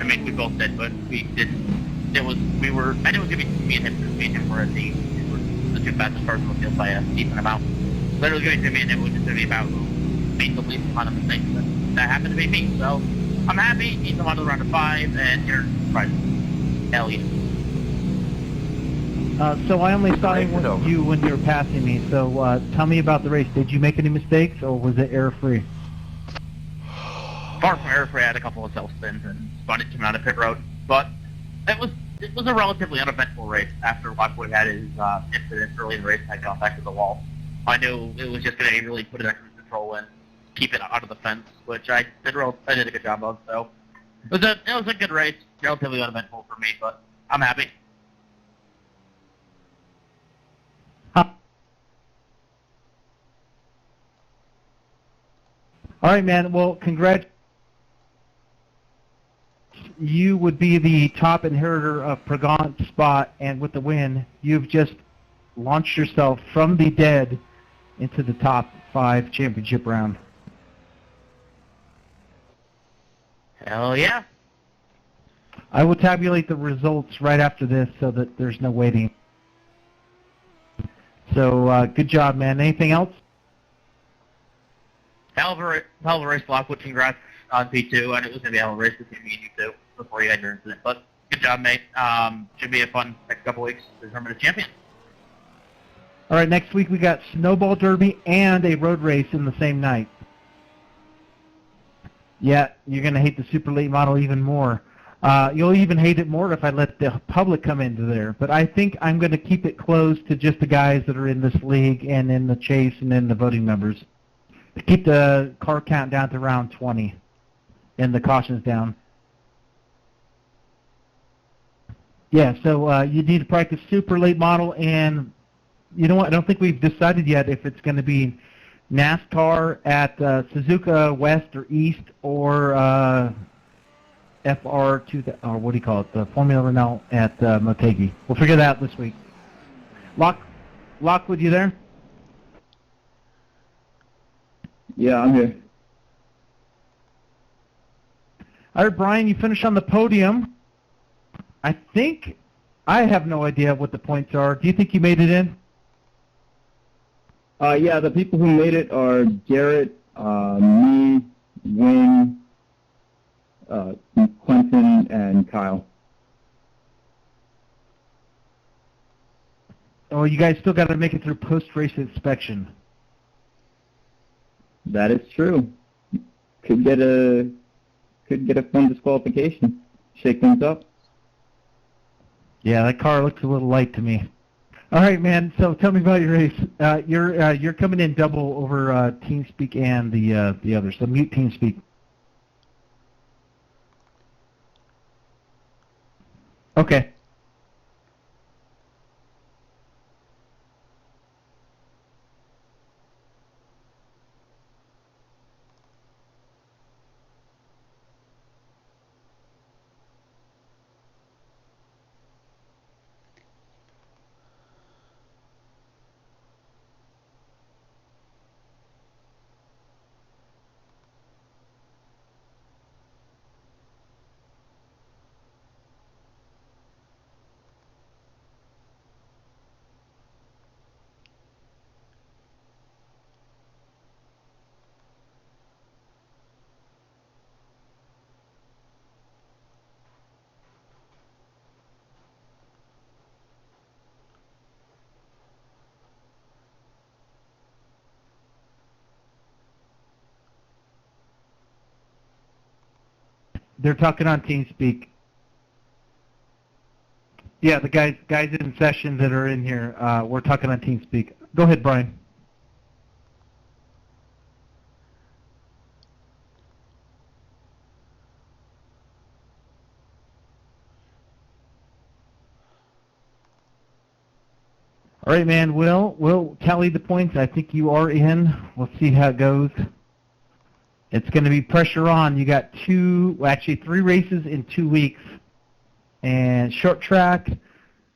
I mean, we both did, but we didn't. I knew it was going to be me and him because me and him were the two fastest cars in the field by a decent amount. But it was going to be me and him, which is going to be about who made the least amount of mistakes. And that happened to be me. So I'm happy. He's on the round of 5, and you're right. Hell yeah. So I only saw you when you were passing me, so tell me about the race. Did you make any mistakes, or was it error-free? Far from error-free. I had a couple of self-spins and spun it coming out of pit road. But it was a relatively uneventful race after Lockwood had his incident early in the race and had gone back to the wall. I knew it was just going to really put it under control and keep it out of the fence, which I did a good job of. So it was a good race, relatively uneventful for me, but I'm happy. All right, man. Well, congrats. You would be the top inheritor of Pragant's spot, and with the win, you've just launched yourself from the dead into the top 5 championship round. Hell yeah. I will tabulate the results right after this so that there's no waiting. So, good job, man. Anything else? Hell of a race, Lockwood. Congrats on P2, and it was going to be a hell of a race between me and you two before you had your incident. But good job, mate. Should be a fun next couple weeks to determine the champion. All right, next week we got Snowball Derby and a road race in the same night. Yeah, you're going to hate the super late model even more. You'll even hate it more if I let the public come into there. But I think I'm going to keep it closed to just the guys that are in this league and in the chase and in the voting members. To keep the car count down to around 20 and the cautions down. Yeah, so you need to practice super late model, and you know what? I don't think we've decided yet if it's going to be NASCAR at Suzuka West or East or FR2, or what do you call it, the Formula Renault at Motegi. We'll figure that out this week. Lockwood, you there? Yeah, I'm here. All right, Brian, you finished on the podium. I think I have no idea what the points are. Do you think you made it in? Yeah, the people who made it are Garrett, me, Wayne, Quentin, and Kyle. Oh, you guys still got to make it through post-race inspection. That is true. Could get a fun disqualification. Shake things up. Yeah, that car looks a little light to me. All right, man. So tell me about your race. You're coming in double over TeamSpeak and the others. So mute TeamSpeak. Okay. They're talking on TeamSpeak. Yeah, the guys in session that are in here, we're talking on TeamSpeak. Go ahead, Brian. All right, man. We'll tally the points. I think you are in. We'll see how it goes. It's going to be pressure on. You got 3 races in 2 weeks. And short track,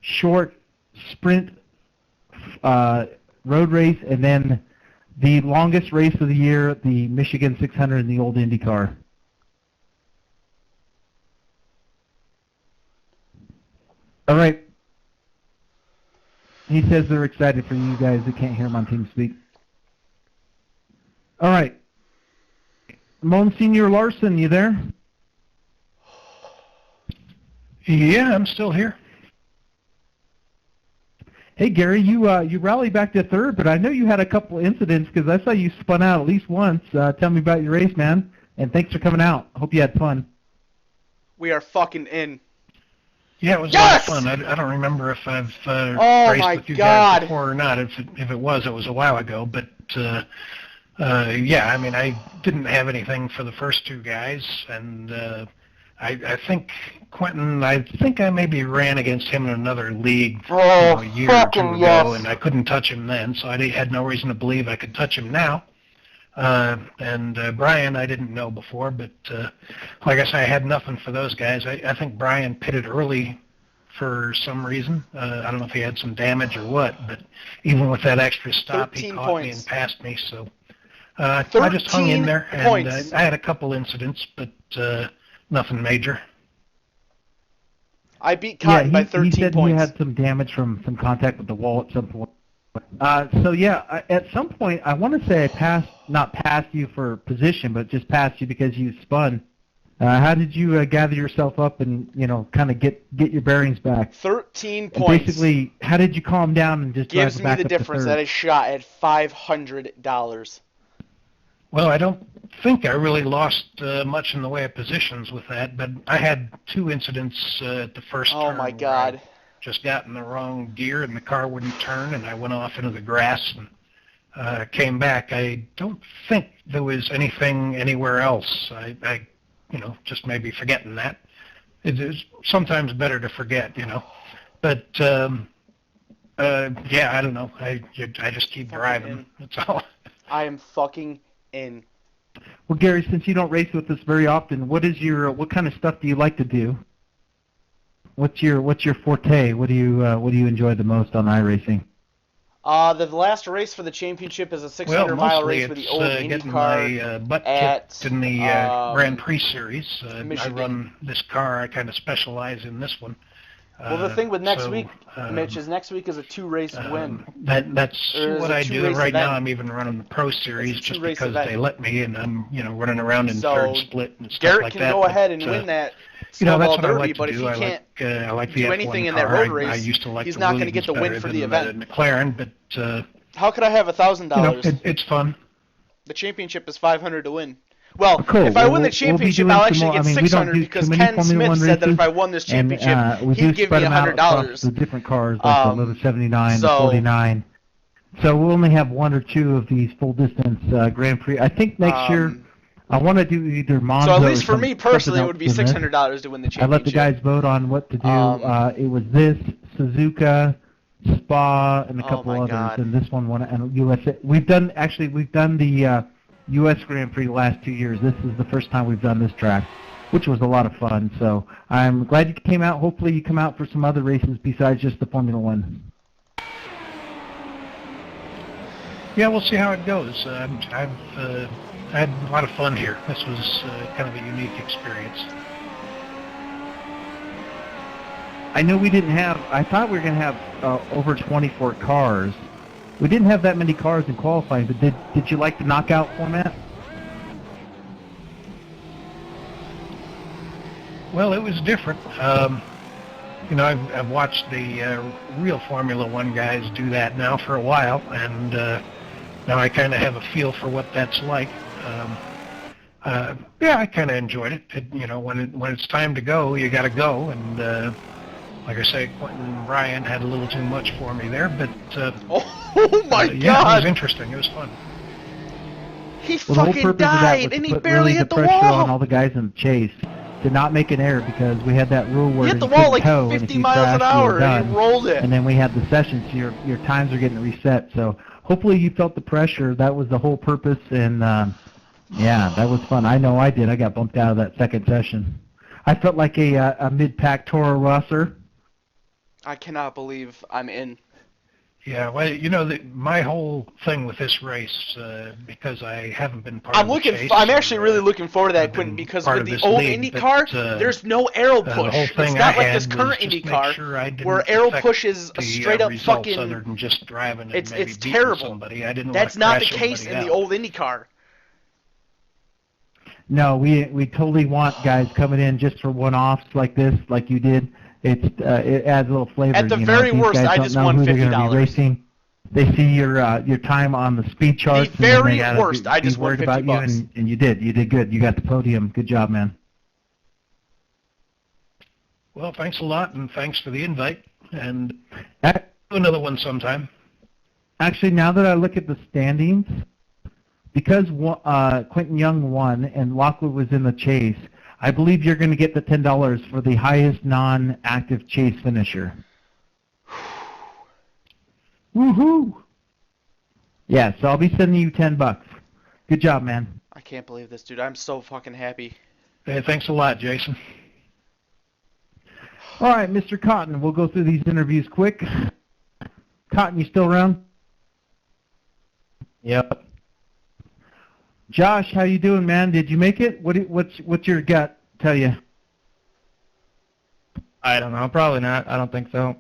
short sprint, road race, and then the longest race of the year, the Michigan 600 in the old IndyCar. All right. He says they're excited for you guys that can't hear him on TeamSpeak. All right. Monsignor Larson, you there? Yeah, I'm still here. Hey, Gary, you rallied back to third, but I know you had a couple incidents because I saw you spun out at least once. Tell me about your race, man, and thanks for coming out. Hope you had fun. We are fucking in. Yeah, it was Yes! a lot of fun. I don't remember if I've Oh raced my with you God. guys before or not. If it was a while ago. But yeah, I mean, I didn't have anything for the first 2 guys, and I think Quentin, I maybe ran against him in another league a year or 2 ago, and I couldn't touch him then, so I had no reason to believe I could touch him now. And Brian, I didn't know before, but like I say, I had nothing for those guys. I think Brian pitted early for some reason. I don't know if he had some damage or what, but even with that extra stop, he caught me and passed me. So I just hung in there, and I had a couple incidents, but nothing major. I beat Cotton by 13 he said points. He had some damage from some contact with the wall at some point. So yeah, at some point I want to say I not passed you for position, but just passed you because you spun. How did you gather yourself up and kind of get your bearings back? 13 points. And basically, how did you calm down and just gives drive me back the up to difference third? that I shot at $500. Well, I don't think I really lost much in the way of positions with that, but I had 2 incidents at the first turn. Oh my God. Where I just got in the wrong gear and the car wouldn't turn, and I went off into the grass and came back. I don't think there was anything anywhere else. I just maybe forgetting that. It is sometimes better to forget, But yeah, I don't know. I just keep driving. That's all. I am fucking in. Well, Gary, since you don't race with us very often, what kind of stuff do you like to do? What's your forte? What do you enjoy the most on iRacing? The last race for the championship is a 600-mile race with the old getting IndyCar my butt at kicked in the Grand Prix series. I run this car. I kind of specialize in this one. Well, the thing with next week, Mitch, is next week is a 2-race win. That's what I do. Right now I'm even running the Pro Series just because they let me, and I'm running around in third split and stuff Garrett like that. Garrett can go ahead and win that Snowball Derby, but if he can't do anything in that road race, he's not going to get the win for the event. McLaren, but how could I have $1,000? It's fun. The championship is $500 to win. Well, cool. if I win the championship, I'll actually get $600 because Ken Smith said that if I won this championship, he'd give me $100. The different cars, like the little 79, the 49. So we'll only have 1 or 2 of these full distance Grand Prix. I think next year I want to do either Monza. So at least for me personally, it would be $600 to win the championship. I let the guys vote on what to do. It was this, Suzuka, Spa, and a couple others, God. and this one won. And USA. We've done the U.S. Grand Prix the last 2 years. This is the first time we've done this track, which was a lot of fun. So I'm glad you came out. Hopefully you come out for some other races besides just the Formula One. Yeah, we'll see how it goes. I've had a lot of fun here. This was kind of a unique experience. I know we didn't have, I thought we were going to have over 24 cars. We didn't have that many cars in qualifying, but did you like the knockout format? Well, it was different. I've watched the real Formula One guys do that now for a while, and now I kind of have a feel for what that's like. Yeah, I kind of enjoyed it. When it's time to go, you got to go. And like I say, Quentin Ryan had a little too much for me there, but Oh my yeah, it God! was interesting. It was fun. He Well, the whole fucking purpose of that died, was and to he put barely really hit the the pressure on all wall. the guys in the chase to not make an error because we had that rule where He hit the you wall couldn't like tow, and if 50 you miles an crashed, you were hour, and he done. rolled it. And then we had the session, so your times are getting reset. So hopefully you felt the pressure. That was the whole purpose, and yeah, that was fun. I know I did. I got bumped out of that second session. I felt like a mid-pack Toro Rosser. I cannot believe I'm in. Yeah, well, my whole thing with this race, because I haven't been part I'm of the chase. I'm actually really looking forward to that, I've Quentin, been because part with of the this old league, IndyCar, but, there's no arrow the whole push. thing It's not I like had this current was just make IndyCar sure I didn't where arrow affect push is a the, straight up results fucking. other than just driving and It's maybe beating terrible. somebody. I didn't That's want to not the crash case in somebody the out. old IndyCar. No, we totally want guys coming in just for one-offs like this, like you did. It adds a little flavor. At the you very know, these worst, guys I don't just know won who they're going to $50. be racing. They see your time on the speed charts. The and then very they gotta worst, I just be won worried 50 about bucks. you, and you did. You did good. You got the podium. Good job, man. Well, thanks a lot, and thanks for the invite. And Ac- do another one sometime. Actually, now that I look at the standings, because Quentin Young won and Lockwood was in the chase, I believe you're going to get the $10 for the highest non-active chase finisher. Woohoo! Yeah, so I'll be sending you $10. Good job, man. I can't believe this, dude. I'm so fucking happy. Hey, thanks a lot, Jason. All right, Mr. Cotton, we'll go through these interviews quick. Cotton, you still around? Yep. Josh, how you doing, man? Did you make it? What's your gut tell you? I don't know. Probably not. I don't think so.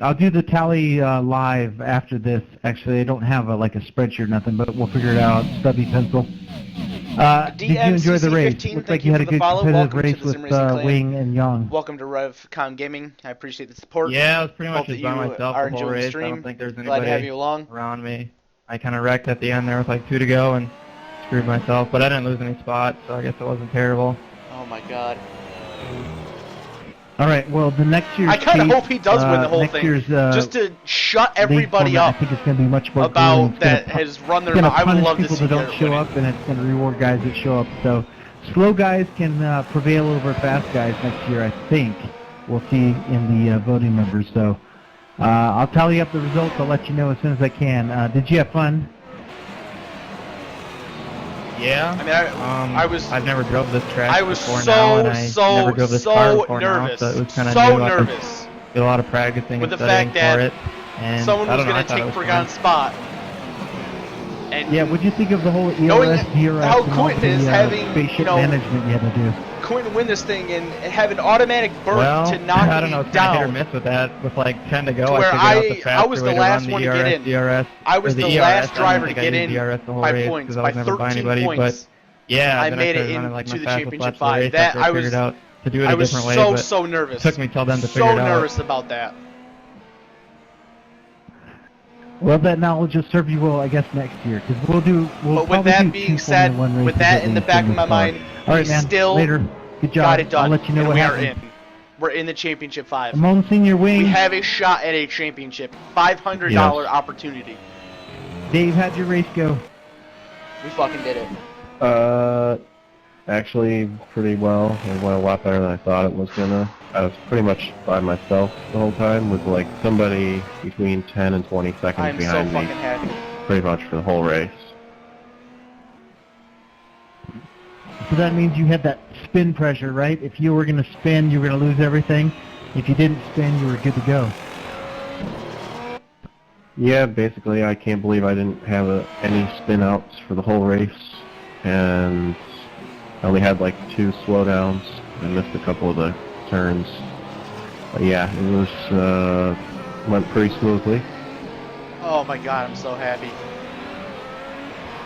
I'll do the tally live after this. Actually, I don't have a spreadsheet or nothing, but we'll figure it out. Stubby pencil. Did you enjoy the race? DMCC15, Looks thank like you you had a for the good follow. competitive Welcome to race the with Sim Racing Clan. Wing and Young. Welcome to RevCom Gaming. I appreciate the support. Yeah, I was pretty Hope much that just by you myself are the whole enjoying the race. I stream. don't think there's Glad to have anybody you along. around me. I kind of wrecked at the end there with like 2 to go and screwed myself, but I didn't lose any spots, so I guess it wasn't terrible. Oh my god. All right, well, the next year's I kind of case, hope he does win the whole next thing. year's, just to shut league everybody format, up I think it's going to be much more grueling. about It's gonna that has run their It's going mouth. to I would punish love to people see that don't Garrett show winning. up, and it's going to reward guys that show up. So slow guys can prevail over fast guys next year, I think. We'll see in the voting members. So I'll tally up the results. I'll let you know as soon as I can. Did you have fun? Yeah. I mean, I've never drove this track I was before now, and I never drove this car before nervous. now, so it was kind of So new. I nervous. did a lot of practicing With and the studying fact that for it, and Someone I was don't know, I going to thought it take was Forgotten fun. spot. And Yeah, what'd you think of the whole Knowing ERS, DRS, how and all Quentin the is having, spaceship you know, management you had to do? Quentin win this thing and have an automatic berth Well, to knock I don't know, me it's kind of hit or down. miss with that. With like 10 to go, To I where figured out the I faster was way the to last run the one to ERS, get in. DRS. I was or the ERS, last I driver don't to think I get used in DRS the whole by race points, 'cause I by was never by 13 anybody, points. but yeah, I then made it started running, like, into my the fastest championship laps of the 5. race That after I figured was, out to do it I a was different way, so, but so nervous. it took me till then to so figure it out. nervous about that. Well, that knowledge will serve you well, I guess, next year, because we'll But with probably that do being 2 said, Formula 1 with races that at in the least back of this my car. mind, All right, we man. still Later. Good job. got it done. I'll let you know and what we happens. are in. We're in the championship 5. Ramon Senior Wing. We have a shot at a championship. $500 Yes. opportunity. Dave, how'd your race go? We fucking did it. Actually, pretty well. It went a lot better than I thought it was gonna. I was pretty much by myself the whole time, with like somebody between 10 and 20 seconds I'm so behind me, fucking happy. pretty much for the whole race. So that means you had that spin pressure, right? If you were going to spin, you were going to lose everything. If you didn't spin, you were good to go. Yeah, basically, I can't believe I didn't have any spin outs for the whole race, and I only had like 2 slowdowns. I missed a couple of the turns. But yeah, it was went pretty smoothly. Oh my god, I'm so happy.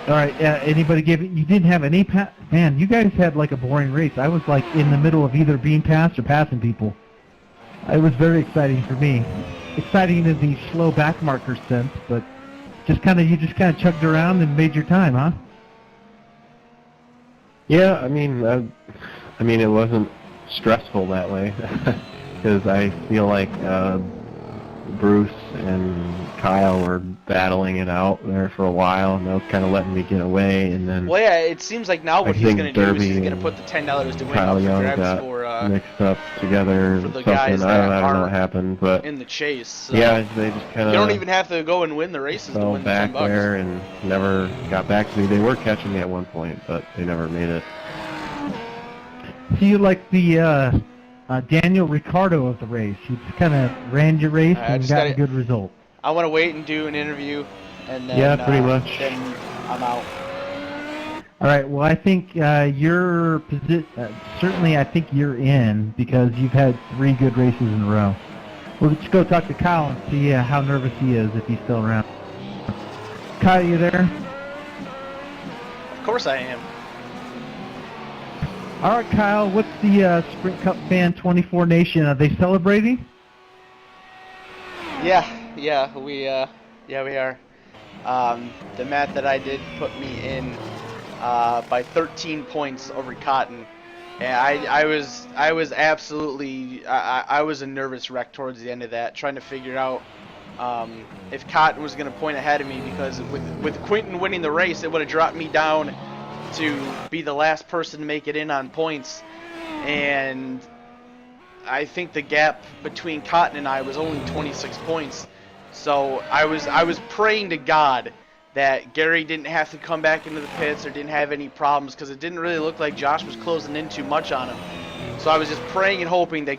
All right, anybody give it? You didn't have any man, you guys had like a boring race. I was like in the middle of either being passed or passing people. It was very exciting for me. Exciting in the slow back marker sense, but you just kind of chugged around and made your time, huh? Yeah, I mean, it wasn't stressful that way because I feel like Bruce and Kyle were battling it out there for a while, and they was kind of letting me get away, and then Well, yeah, it seems like now what I he's think going to do is Derby he's going to and put the $10 to win Kyle up for Young grabs got for mixed up together for or the something. guys I that don't know are what happened, but in the chase. So yeah, they just kind you don't of even have to go and win the races to fell win the back $10. there and never got back to me. They were catching me at one point, but they never made it. So you like the Daniel Ricciardo of the race. You just kind of ran your race I and just got a gotta- good result. I want to wait and do an interview, and then Yeah, pretty much. Then I'm out. All right. Well, I think certainly I think you're in because you've had 3 good races in a row. Well, let's go talk to Kyle and see how nervous he is if he's still around. Kyle, you there? Of course I am. All right, Kyle. What's the Sprint Cup Fan 24 Nation? Are they celebrating? Yeah, we are. The math that I did put me in by 13 points over Cotton, and I was absolutely I was a nervous wreck towards the end of that, trying to figure out if Cotton was going to point ahead of me, because with Quinton winning the race, it would have dropped me down to be the last person to make it in on points, and I think the gap between Cotton and I was only 26 points. So I was praying to God that Gary didn't have to come back into the pits or didn't have any problems, because it didn't really look like Josh was closing in too much on him. So I was just praying and hoping that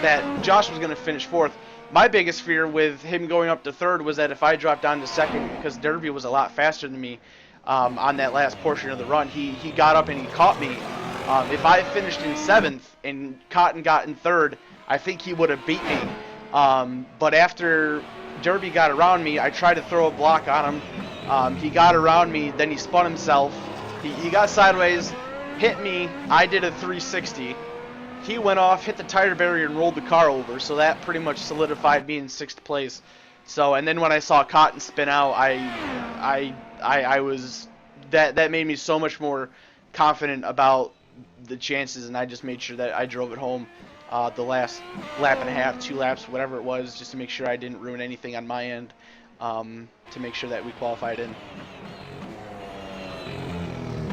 that Josh was going to finish 4th. My biggest fear with him going up to 3rd was that if I dropped down to 2nd, because Derby was a lot faster than me on that last portion of the run, he got up and he caught me. If I finished in 7th and Cotton got in 3rd, I think he would have beat me. But after Derby got around me, I tried to throw a block on him. He got around me, then he spun himself. He got sideways, hit me. I did a 360. He went off, hit the tire barrier, and rolled the car over. So that pretty much solidified me in 6th place. So, and then when I saw Cotton spin out, I was that made me so much more confident about the chances, and I just made sure that I drove it home the last lap and a half, 2 laps, whatever it was, just to make sure I didn't ruin anything on my end, to make sure that we qualified in.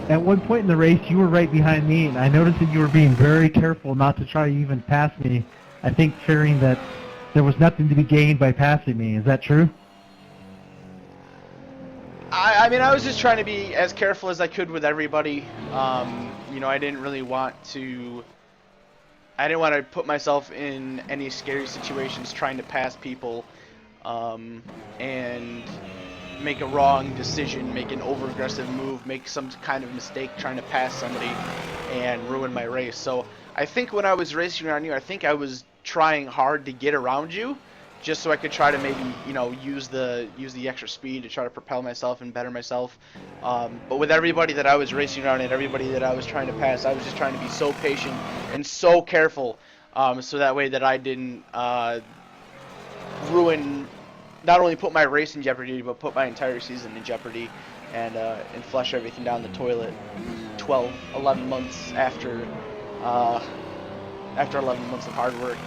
At one point in the race, you were right behind me, and I noticed that you were being very careful not to try to even pass me. I think fearing that there was nothing to be gained by passing me. Is that true? I mean, I was just trying to be as careful as I could with everybody. I didn't really want to... I didn't want to put myself in any scary situations trying to pass people and make a wrong decision, make an over-aggressive move, make some kind of mistake trying to pass somebody and ruin my race. So I think when I was racing around you, I think I was trying hard to get around you, just so I could try to maybe, use the extra speed to try to propel myself and better myself. But with everybody that I was racing around and everybody that I was trying to pass, I was just trying to be so patient and so careful, so that way that I didn't not only put my race in jeopardy, but put my entire season in jeopardy, and flush everything down the toilet 11 months after 11 months of hard work.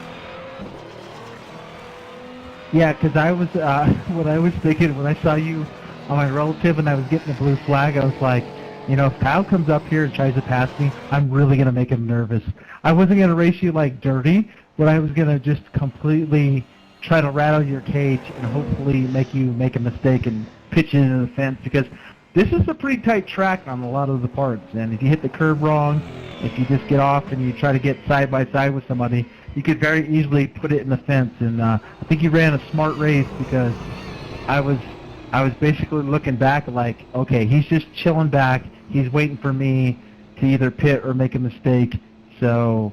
Yeah, because I was, what I was thinking when I saw you on my relative and I was getting the blue flag, I was like, if Kyle comes up here and tries to pass me, I'm really going to make him nervous. I wasn't going to race you like dirty, but I was going to just completely try to rattle your cage and hopefully make you make a mistake and pitch it into the fence, because this is a pretty tight track on a lot of the parts, and if you hit the curb wrong, if you just get off and you try to get side by side with somebody, you could very easily put it in the fence. And I think you ran a smart race, because I was basically looking back like, okay, he's just chilling back. He's waiting for me to either pit or make a mistake. So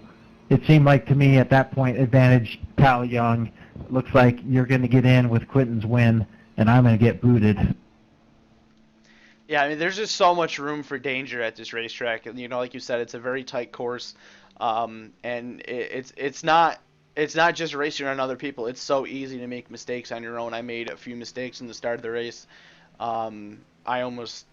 it seemed like to me at that point, advantage Kyle Young. Looks like you're going to get in with Quinton's win, and I'm going to get booted. Yeah, I mean, there's just so much room for danger at this racetrack. And, like you said, it's a very tight course, and it's not just racing around other people. It's so easy to make mistakes on your own. I made a few mistakes in the start of the race. I almost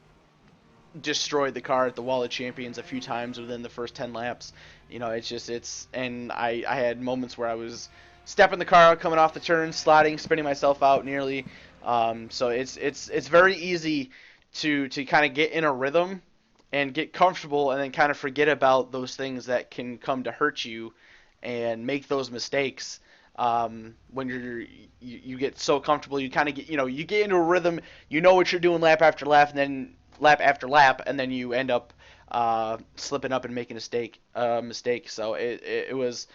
destroyed the car at the Wall of Champions a few times within the first 10 laps. And I had moments where I was stepping the car out, coming off the turn, sliding, spinning myself out nearly. So it's very easy to kind of get in a rhythm and get comfortable and then kind of forget about those things that can come to hurt you and make those mistakes. When you get so comfortable, you kind of get, you get into a rhythm, you know what you're doing lap after lap, and then lap after lap, and then you end up slipping up and making a mistake. So it was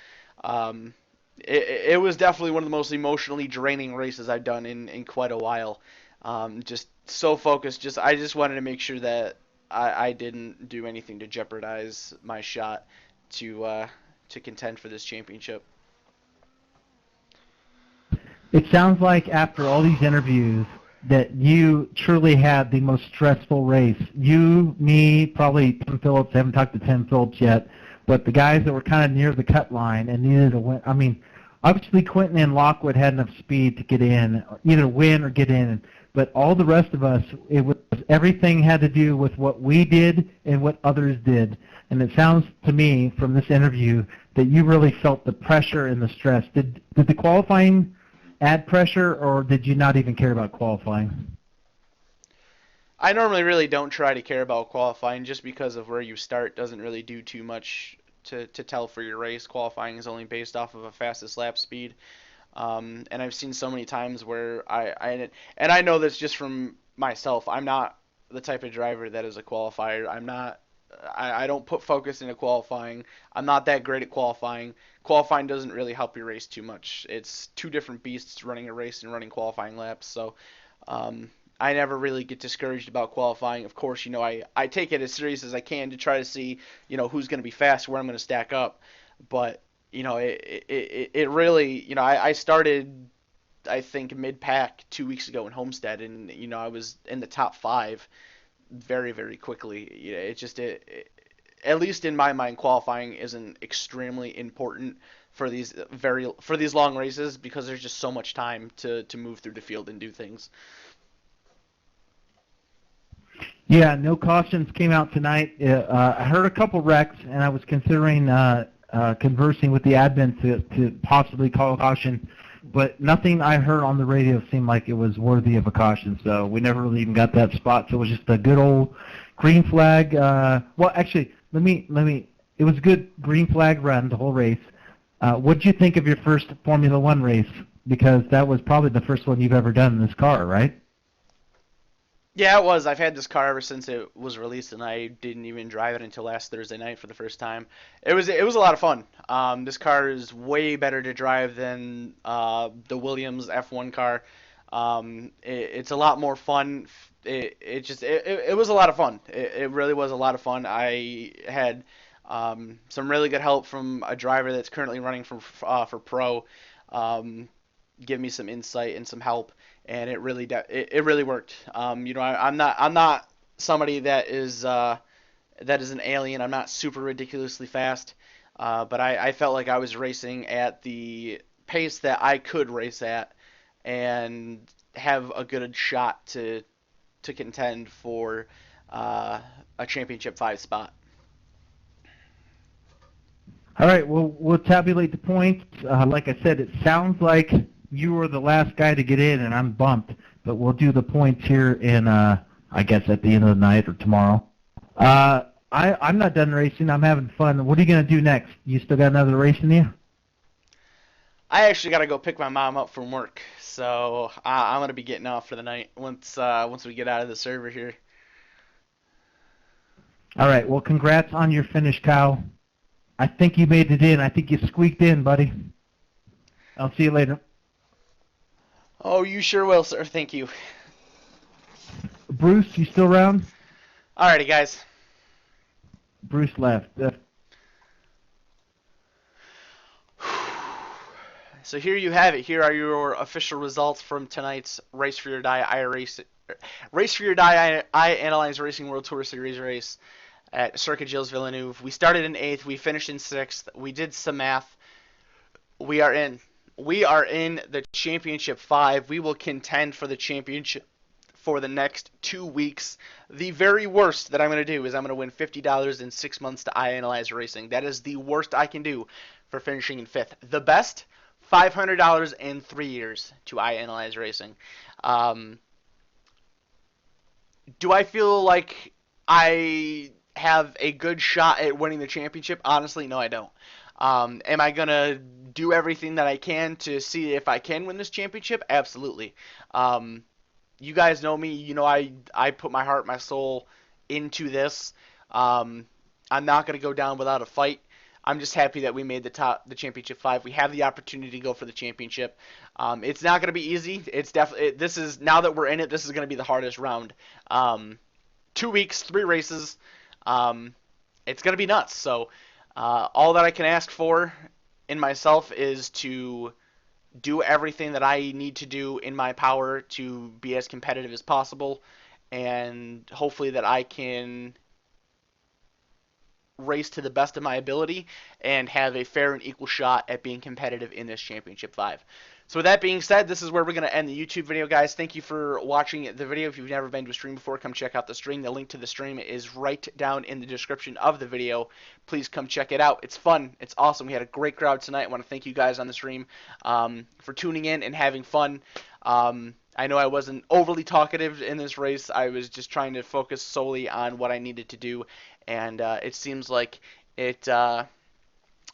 it was definitely one of the most emotionally draining races I've done in quite a while. Just so focused. I just wanted to make sure that I didn't do anything to jeopardize my shot to contend for this championship. It sounds like after all these interviews that you truly had the most stressful race. You, me, probably Tim Phillips. I haven't talked to Tim Phillips yet, but the guys that were kind of near the cut line and needed to win. I mean, obviously Quentin and Lockwood had enough speed to get in, either win or get in. But all the rest of us, everything had to do with what we did and what others did. And it sounds to me from this interview that you really felt the pressure and the stress. Did the qualifying add pressure, or did you not even care about qualifying? I normally really don't try to care about qualifying just because of where you start doesn't really do too much to tell for your race. Qualifying is only based off of a fastest lap speed. And I've seen so many times where I know this just from myself. I'm not the type of driver that is a qualifier. I don't put focus into qualifying. I'm not that great at qualifying. Qualifying doesn't really help your race too much. It's two different beasts, running a race and running qualifying laps. So I never really get discouraged about qualifying. Of course, I take it as serious as I can to try to see, who's going to be fast, where I'm going to stack up. But it really, I started, I think, mid-pack 2 weeks ago in Homestead, and I was in the top 5 very, very quickly. At least in my mind, qualifying isn't extremely important for these long races because there's just so much time to move through the field and do things. Yeah, no cautions came out tonight. I heard a couple wrecks, and I was considering conversing with the admin to possibly call a caution, but nothing I heard on the radio seemed like it was worthy of a caution, so we never really even got that spot. So it was just a good old green flag. Well, actually, it was a good green flag run the whole race. What did you think of your first Formula One race? Because that was probably the first one you've ever done in this car, right? Yeah, it was. I've had this car ever since it was released, and I didn't even drive it until last Thursday night for the first time. It was a lot of fun. This car is way better to drive than the Williams F1 car. It's a lot more fun. It was a lot of fun. It really was a lot of fun. I had some really good help from a driver that's currently running for Pro. Give me some insight and some help, and it really worked. I'm not somebody that is an alien. I'm not super ridiculously fast, but I felt like I was racing at the pace that I could race at and have a good shot to contend for a championship 5 spot. All right, well, we'll tabulate the points. Like I said, it sounds like you were the last guy to get in, and I'm bumped. But we'll do the points here in, I guess, at the end of the night or tomorrow. I'm not done racing. I'm having fun. What are you going to do next? You still got another race in you? I actually got to go pick my mom up from work, so I'm going to be getting off for the night once we get out of the server here. All right, well, congrats on your finish, Kyle. I think you made it in. I think you squeaked in, buddy. I'll see you later. Oh, you sure will, sir. Thank you. Bruce, you still around? Alrighty, guys. Bruce left. So here you have it. Here are your official results from tonight's Race for Your Die iAnalyze Racing World Tour Series race at Circuit Gilles Villeneuve. We started in 8th. We finished in 6th. We did some math. We are in the Championship 5. We will contend for the Championship for the next 2 weeks. The very worst that I'm going to do is I'm going to win $50 in 6 months to iAnalyze Racing. That is the worst I can do for finishing in 5th. The best, $500 in 3 years to iAnalyze Racing. Do I feel like I have a good shot at winning the championship? Honestly, no, I don't. Am I going to do everything that I can to see if I can win this championship? Absolutely. You guys know me. You know I put my heart, my soul into this. I'm not going to go down without a fight. I'm just happy that we made the championship 5. We have the opportunity to go for the championship. It's not going to be easy. It's definitely now that we're in it, this is going to be the hardest round. 2 weeks, 3 races. It's going to be nuts. So all that I can ask for in myself is to do everything that I need to do in my power to be as competitive as possible, and hopefully that I can race to the best of my ability and have a fair and equal shot at being competitive in this Championship 5. So with that being said, this is where we're going to end the YouTube video, guys. Thank you for watching the video. If you've never been to a stream before, come check out the stream. The link to the stream is right down in the description of the video. Please come check it out. It's fun. It's awesome. We had a great crowd tonight. I want to thank you guys on the stream for tuning in and having fun. I know I wasn't overly talkative in this race. I was just trying to focus solely on what I needed to do, and it seems like it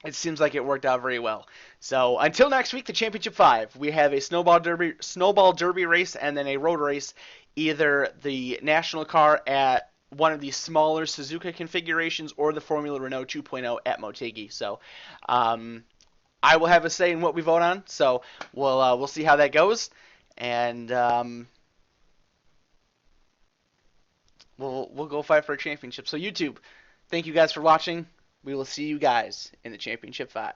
worked out very well. So until next week, the Championship 5, we have a snowball derby race and then a road race, either the national car at one of the smaller Suzuka configurations or the Formula Renault 2.0 at Motegi. So I will have a say in what we vote on. So we'll see how that goes, and we'll go fight for a championship. So YouTube, thank you guys for watching. We will see you guys in the Championship 5.